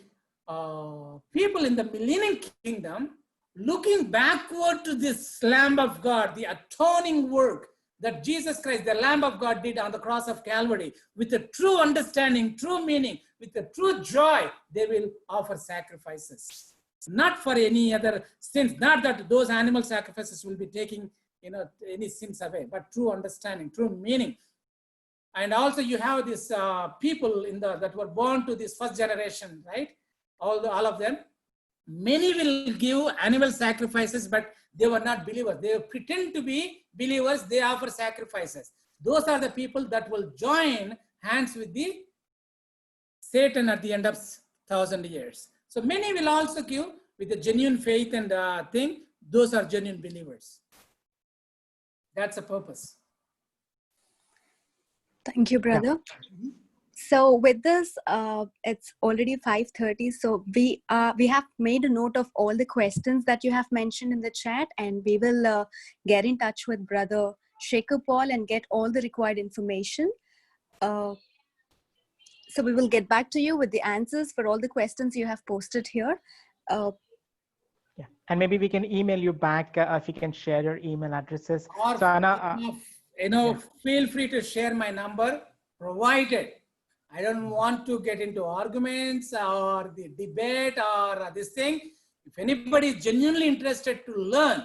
D: people in the millennium kingdom, looking backward to this Lamb of God, the atoning work that Jesus Christ, the Lamb of God, did on the cross of Calvary, with a true understanding, true meaning, with the true joy, they will offer sacrifices. Not for any other sins, not that those animal sacrifices will be taking, any sins away, but true understanding, true meaning. And also you have these people that were born to this first generation, right? All of them. Many will give animal sacrifices, but they were not believers. They pretend to be believers. They offer sacrifices. Those are the people that will join hands with the Satan at the end of 1,000 years. So many will also give with a genuine faith and thing. Those are genuine believers. That's the purpose.
C: Thank you, brother. So with this, it's already 5:30. So we have made a note of all the questions that you have mentioned in the chat, and we will get in touch with Brother Shekhar Paul and get all the required information. So we will get back to you with the answers for all the questions you have posted here.
B: Yeah, and maybe we can email you back if you can share your email addresses.
D: Or
B: So Anna,
D: feel free to share my number, provided I don't want to get into arguments or the debate or this thing. If anybody is genuinely interested to learn,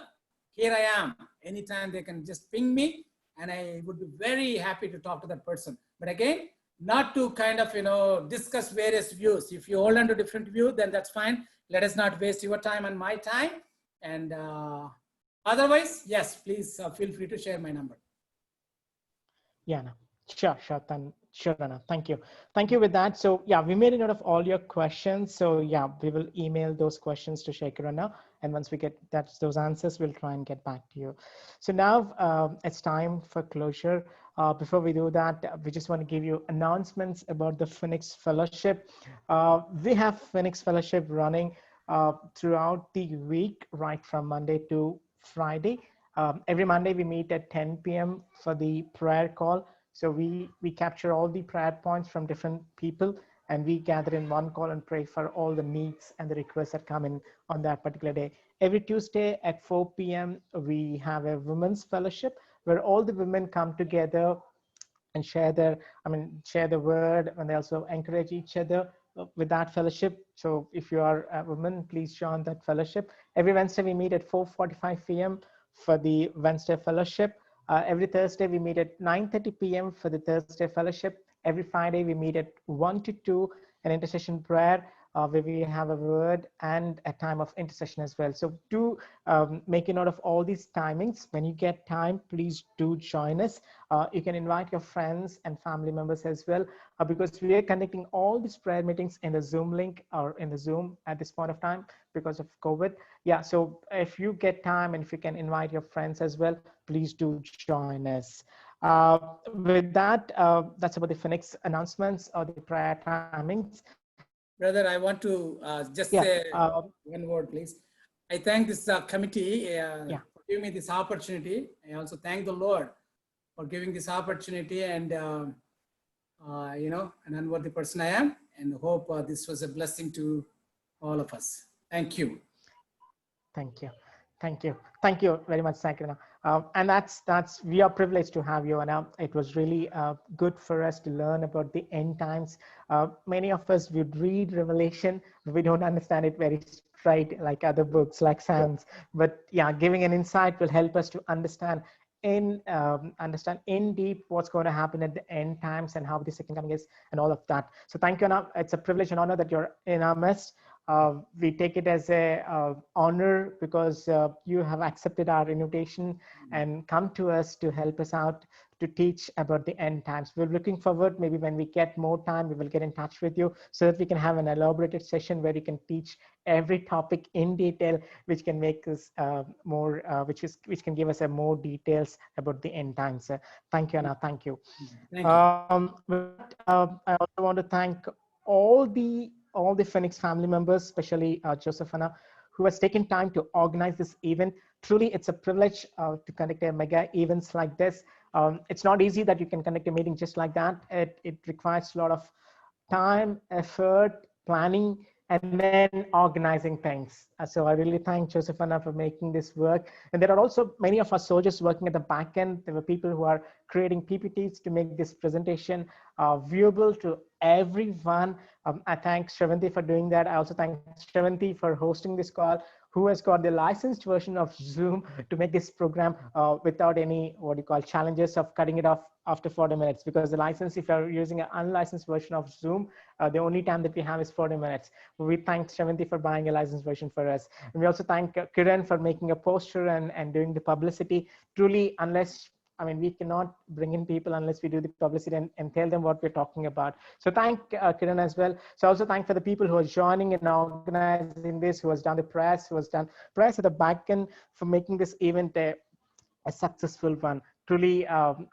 D: here I am. Anytime they can just ping me, and I would be very happy to talk to that person. But again, not to kind of, discuss various views. If you hold on to different view, then that's fine. Let us not waste your time and my time. And otherwise, yes, please feel free to share my number.
B: yeah, no. Sure, Anna. Thank you. Thank you with that. So yeah, we made a note of all your questions. So yeah, we will email those questions to Shekhar Anna. And once we get those answers, we'll try and get back to you. So now it's time for closure. Before we do that, we just want to give you announcements about the Phoenix Fellowship. We have Phoenix Fellowship running throughout the week, right from Monday to Friday. Every Monday we meet at 10 p.m. for the prayer call. So we capture all the prayer points from different people, and we gather in one call and pray for all the needs and the requests that come in on that particular day. Every Tuesday at 4 p.m. we have a women's fellowship where all the women come together and share the word, and they also encourage each other with that fellowship. So if you are a woman, please join that fellowship. Every Wednesday we meet at 4:45 p.m. for the Wednesday fellowship. Every Thursday we meet at 9:30 p.m. for the Thursday fellowship. Every Friday we meet at 1 to 2, an intercession prayer where we have a word and a time of intercession as well. So do make a note of all these timings. When you get time, please do join us. You can invite your friends and family members as well, because we are conducting all these prayer meetings in the Zoom link or in the Zoom at this point of time because of COVID. Yeah, so if you get time and if you can invite your friends as well, please do join us. With that, that's about the Phoenix announcements or the prayer timings.
D: Brother, I want to just say one word, please. I thank this committee for giving me this opportunity. I also thank the Lord for giving this opportunity, and an unworthy person I am, and hope this was a blessing to all of us. Thank you.
B: Thank you. Thank you. Thank you very much, Sankara. And we are privileged to have you, Anna. It was really good for us to learn about the end times. Many of us would read Revelation, but we don't understand it very straight like other books like Psalms. But yeah, giving an insight will help us to understand in deep what's going to happen at the end times and how the second coming is and all of that. So thank you, Anna. It's a privilege and honor that you're in our midst. We take it as a honor because you have accepted our invitation and come to us to help us out to teach about the end times. We're looking forward, maybe when we get more time, we will get in touch with you so that we can have an elaborated session where you can teach every topic in detail, which can make us which can give us more details about the end times. Thank you, Anna. Thank you.
D: Thank you.
B: I also want to thank all the Phoenix family members, especially Joseph Anna, who has taken time to organize this event. Truly, it's a privilege to conduct a mega events like this. It's not easy that you can conduct a meeting just like that. It requires a lot of time, effort, planning, and then organizing things. So I really thank Joseph Anna for making this work. And there are also many of our soldiers working at the back end. There were people who are creating PPTs to make this presentation viewable to everyone. I thank Shravanti for doing that. I also thank Shravanti for hosting this call, who has got the licensed version of Zoom to make this program without any, what you call, challenges of cutting it off after 40 minutes, because the license, if you're using an unlicensed version of Zoom, the only time that we have is 40 minutes. We thank Shravanti for buying a licensed version for us. And we also thank Kiran for making a poster and doing the publicity. Truly, we cannot bring in people unless we do the publicity and tell them what we're talking about. So thank Kiran as well. So also thank for the people who are joining and organizing this, who has done the press, who has done press at the back end for making this event a successful one. Truly,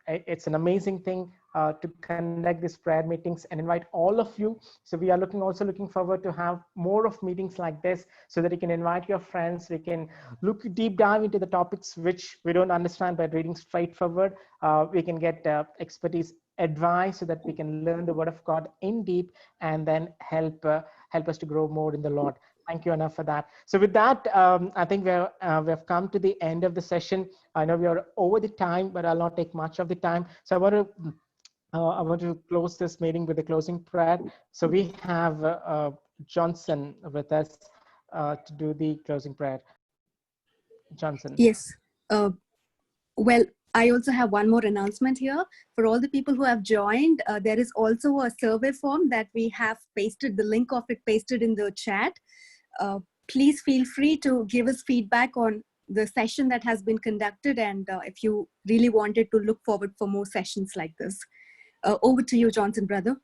B: it's an amazing thing to conduct these prayer meetings and invite all of you. So we are also looking forward to have more of meetings like this, so that you can invite your friends. We can look deep dive into the topics which we don't understand by reading straightforward. We can get expertise advice, so that we can learn the word of God in deep, and then help us to grow more in the Lord. Thank you enough for that. So with that, I think we've come to the end of the session. I know we are over the time, but I'll not take much of the time. So I want to close this meeting with a closing prayer. So we have Johnson with us to do the closing prayer. Johnson.
C: Yes. Well, I also have one more announcement here. For all the people who have joined, there is also a survey form that we have pasted, the link of it pasted in the chat. Please feel free to give us feedback on the session that has been conducted, and if you really wanted to look forward for more sessions like this. Over to you, Johnson, brother.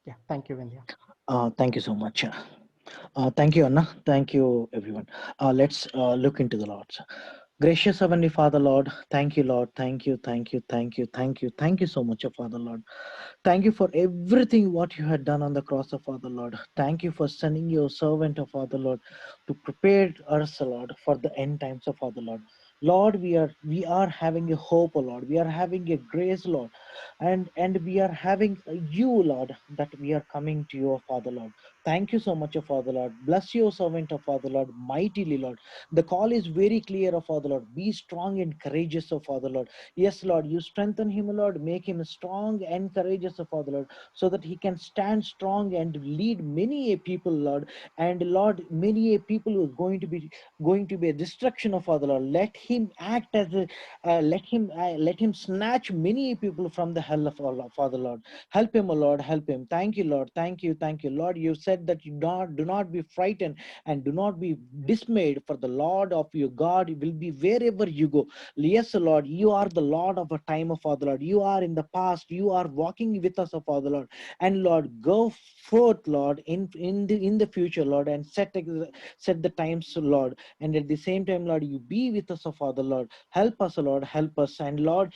B: Yeah, thank you, Vindhya.
F: Thank you so much. Thank you, Anna. Thank you, everyone. Let's look into the Lord. Gracious Heavenly Father, Lord, thank you, Lord. Thank you, thank you, thank you, thank you. Thank you so much, Father, Lord. Thank you for everything what you had done on the cross of Father, Lord. Thank you for sending your servant of Father, Lord, to prepare us, Lord, for the end times of Father, Lord. Lord, we are having a hope, Lord. We are having a grace, Lord, and we are having you, Lord, that we are coming to you, Father, Lord. Thank you so much, Father, Lord. Bless your servant, Father, Lord, mightily, Lord. The call is very clear, Father, Lord. Be strong and courageous, Father, Lord. Yes, Lord, you strengthen him, Lord. Make him strong and courageous, Father, Lord, so that he can stand strong and lead many a people, Lord. And Lord, many a people who are going to be a destruction of Father, Lord. Let him act as a let him snatch many people from the hell of Allah, Father, Lord. Help him, Lord. Help him. Thank you, Lord. Thank you, Lord. You said that you do not be frightened and do not be dismayed, for the Lord of your God will be wherever you go. Yes, Lord, you are the Lord of a time, of Father, Lord. You are in the past. You are walking with us, Father, Lord. And Lord, go forth, Lord, in the future, Lord, and set the times, Lord. And at the same time, Lord, you be with us, Father, Lord. Help us, Lord. Help us. And Lord,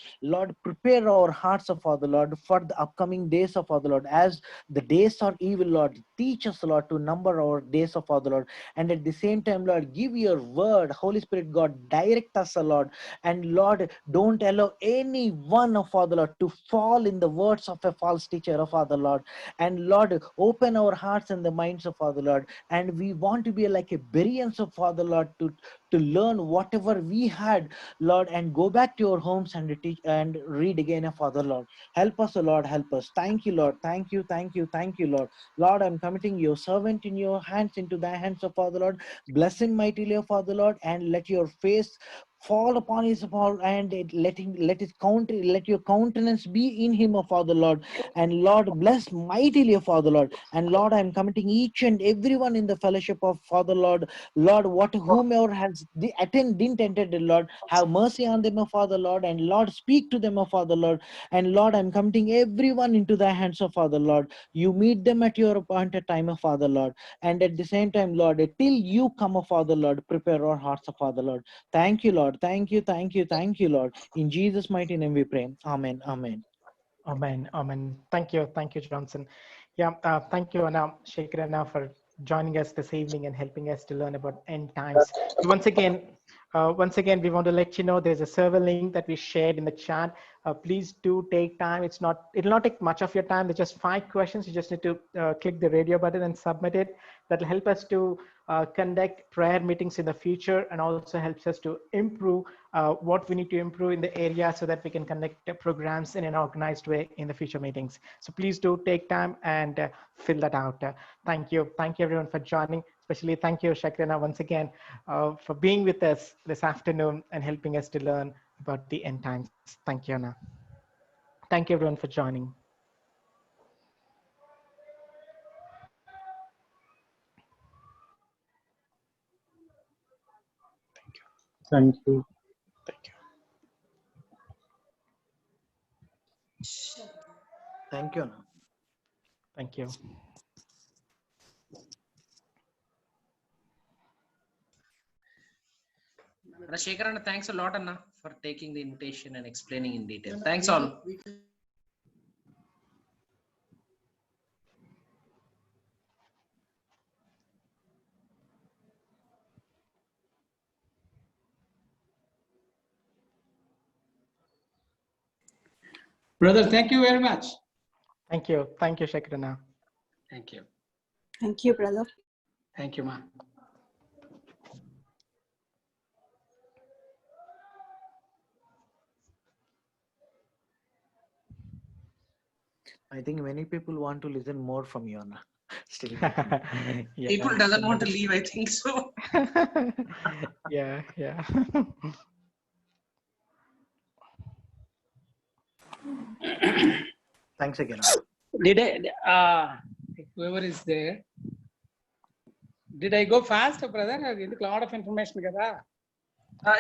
F: prepare our hearts, Father, Lord, for the upcoming days, Father, Lord. As the days are evil, Lord, teach us, Lord, to number our days, Father, Lord. And at the same time, Lord, give your word, Holy Spirit, God, direct us, Lord. And Lord, don't allow any one, Father, Lord, to fall in the words of a false teacher, Father, Lord. And Lord, open our hearts and the minds of Father, Lord. And we want to be like a Bereans of Father, Lord, to learn whatever we had, Lord, and go back to our homes and teach and read again, Father, Lord. Help us, Lord. Help us. Thank you, Lord. Thank you, Lord. Lord, I'm committing your servant in your hands, into thy hands, of Father, Lord. Bless him mightily, Father, Lord, and let your face fall upon his fall, and let your countenance be in him, O Father, Lord. And Lord, bless mightily, O Father, Lord. And Lord, I'm committing each and everyone in the fellowship of Father, Lord. Lord, whomever has didn't enter, Lord, have mercy on them, O Father, Lord. And Lord, speak to them, O Father, Lord. And Lord, I'm committing everyone into thy hands, O Father, Lord. You meet them at your appointed time, O Father, Lord. And at the same time, Lord, till you come, O Father, Lord, prepare our hearts, O Father, Lord. Thank you, Lord. Thank you, Lord. In Jesus' mighty name we pray. Amen. Amen.
B: Amen. Amen. Thank you, Johnson. Yeah, thank you, Anna, Shekhar, Anna, for joining us this evening and helping us to learn about end times. So once again, we want to let you know there's a server link that we shared in the chat. Please do take time. It'll not take much of your time. There's just 5 questions. You just need to click the radio button and submit it. that will help us to conduct prayer meetings in the future, and also helps us to improve what we need to improve in the area so that we can conduct programs in an organized way in the future meetings. So please do take time and fill that out. Thank you. Thank you everyone for joining. Especially thank you, Shakrina, once again for being with us this afternoon and helping us to learn about the end times. Thank you, Anna. Thank you everyone for joining.
E: Thank you.
F: Thank you, Anna.
B: Thank you.
G: Shekhar, Anna, thanks a lot, Anna, for taking the invitation and explaining in detail. Thanks all.
D: Brother, thank you very much.
B: Thank you. Thank you, Shakrina.
D: Thank you.
C: Thank you, brother.
D: Thank you, ma.
F: I think many people want to listen more from you, Anna. Still.
B: Yeah.
G: People doesn't want to leave, I think so.
B: Yeah, yeah.
F: Thanks again, Anna.
D: Did I, whoever is there, did I go fast, brother? A lot of information, kada?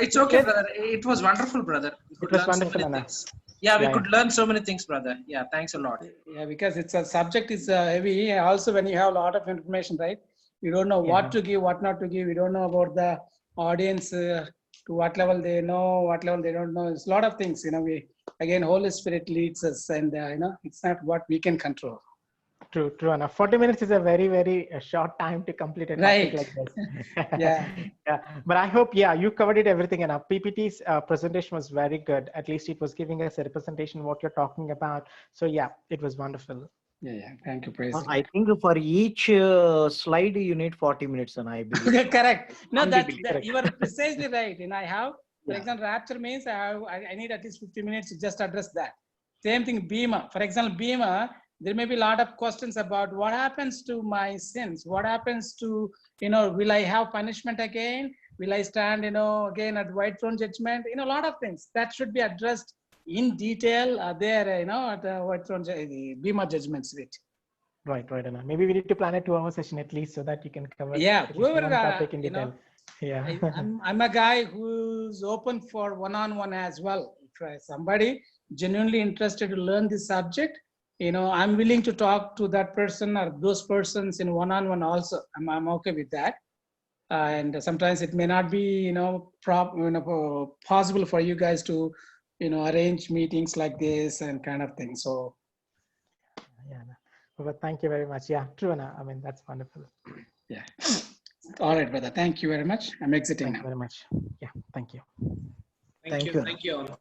G: It's okay, brother. It was wonderful, brother. We could
B: was
G: learn so
B: wonderful,
G: many
B: Anna.
G: things. Yeah, we
B: Yeah,
G: could learn so many things, brother. Yeah, thanks a lot.
D: Yeah, because it's a subject is heavy. Also, when you have a lot of information, right? You don't know what
B: Yeah.
D: to give, what not to give. You don't know about the audience, to what level they know, what level they don't know. It's a lot of things, we, again, Holy Spirit leads us, and, it's not what we can control.
B: True, true, Anna. 40 minutes is a very, very short time to complete a topic
D: Right.
B: like this.
D: Yeah.
B: Yeah. But I hope, yeah, you covered it everything. And our PPT's presentation was very good. At least it was giving us a representation of what you're talking about. So yeah, it was wonderful.
D: Yeah. Thank you, praise.
F: I think for each slide you need 40 minutes, and I believe.
D: Correct. No,
B: Correct.
D: you are precisely right. I have, for
F: Yeah.
D: example, rapture means I need at least 50 minutes to just address that. Same thing, Bhima. For example, Bhima, there may be a lot of questions about what happens to my sins. What happens to, will I have punishment again? Will I stand, again at white throne judgment? A lot of things that should be addressed in detail there, at the white throne, the Bhima judgment suite.
B: Right, right, Anna. Maybe we need to plan a 2-hour session at least so that you can cover
D: Yeah,
B: at least
D: whoever,
B: one topic in detail. Yeah.
D: I'm a guy who's open for one-on-one as well. If somebody genuinely interested to learn this subject, I'm willing to talk to that person or those persons in one-on-one also. I'm okay with that. And sometimes it may not be, possible for you guys to, arrange meetings like this and kind of thing. So.
B: Yeah. Anna. But thank you very much. Yeah, true, Anna. I mean, that's wonderful.
D: Yeah. All right, brother. Thank you very much. I'm exiting
B: Thank
D: now.
B: you very much. Yeah, thank you.
F: Thank you.
G: Thank you all.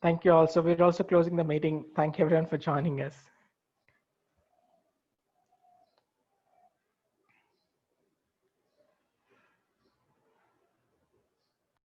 B: Thank you all. So we're also closing the meeting. Thank you everyone for joining us.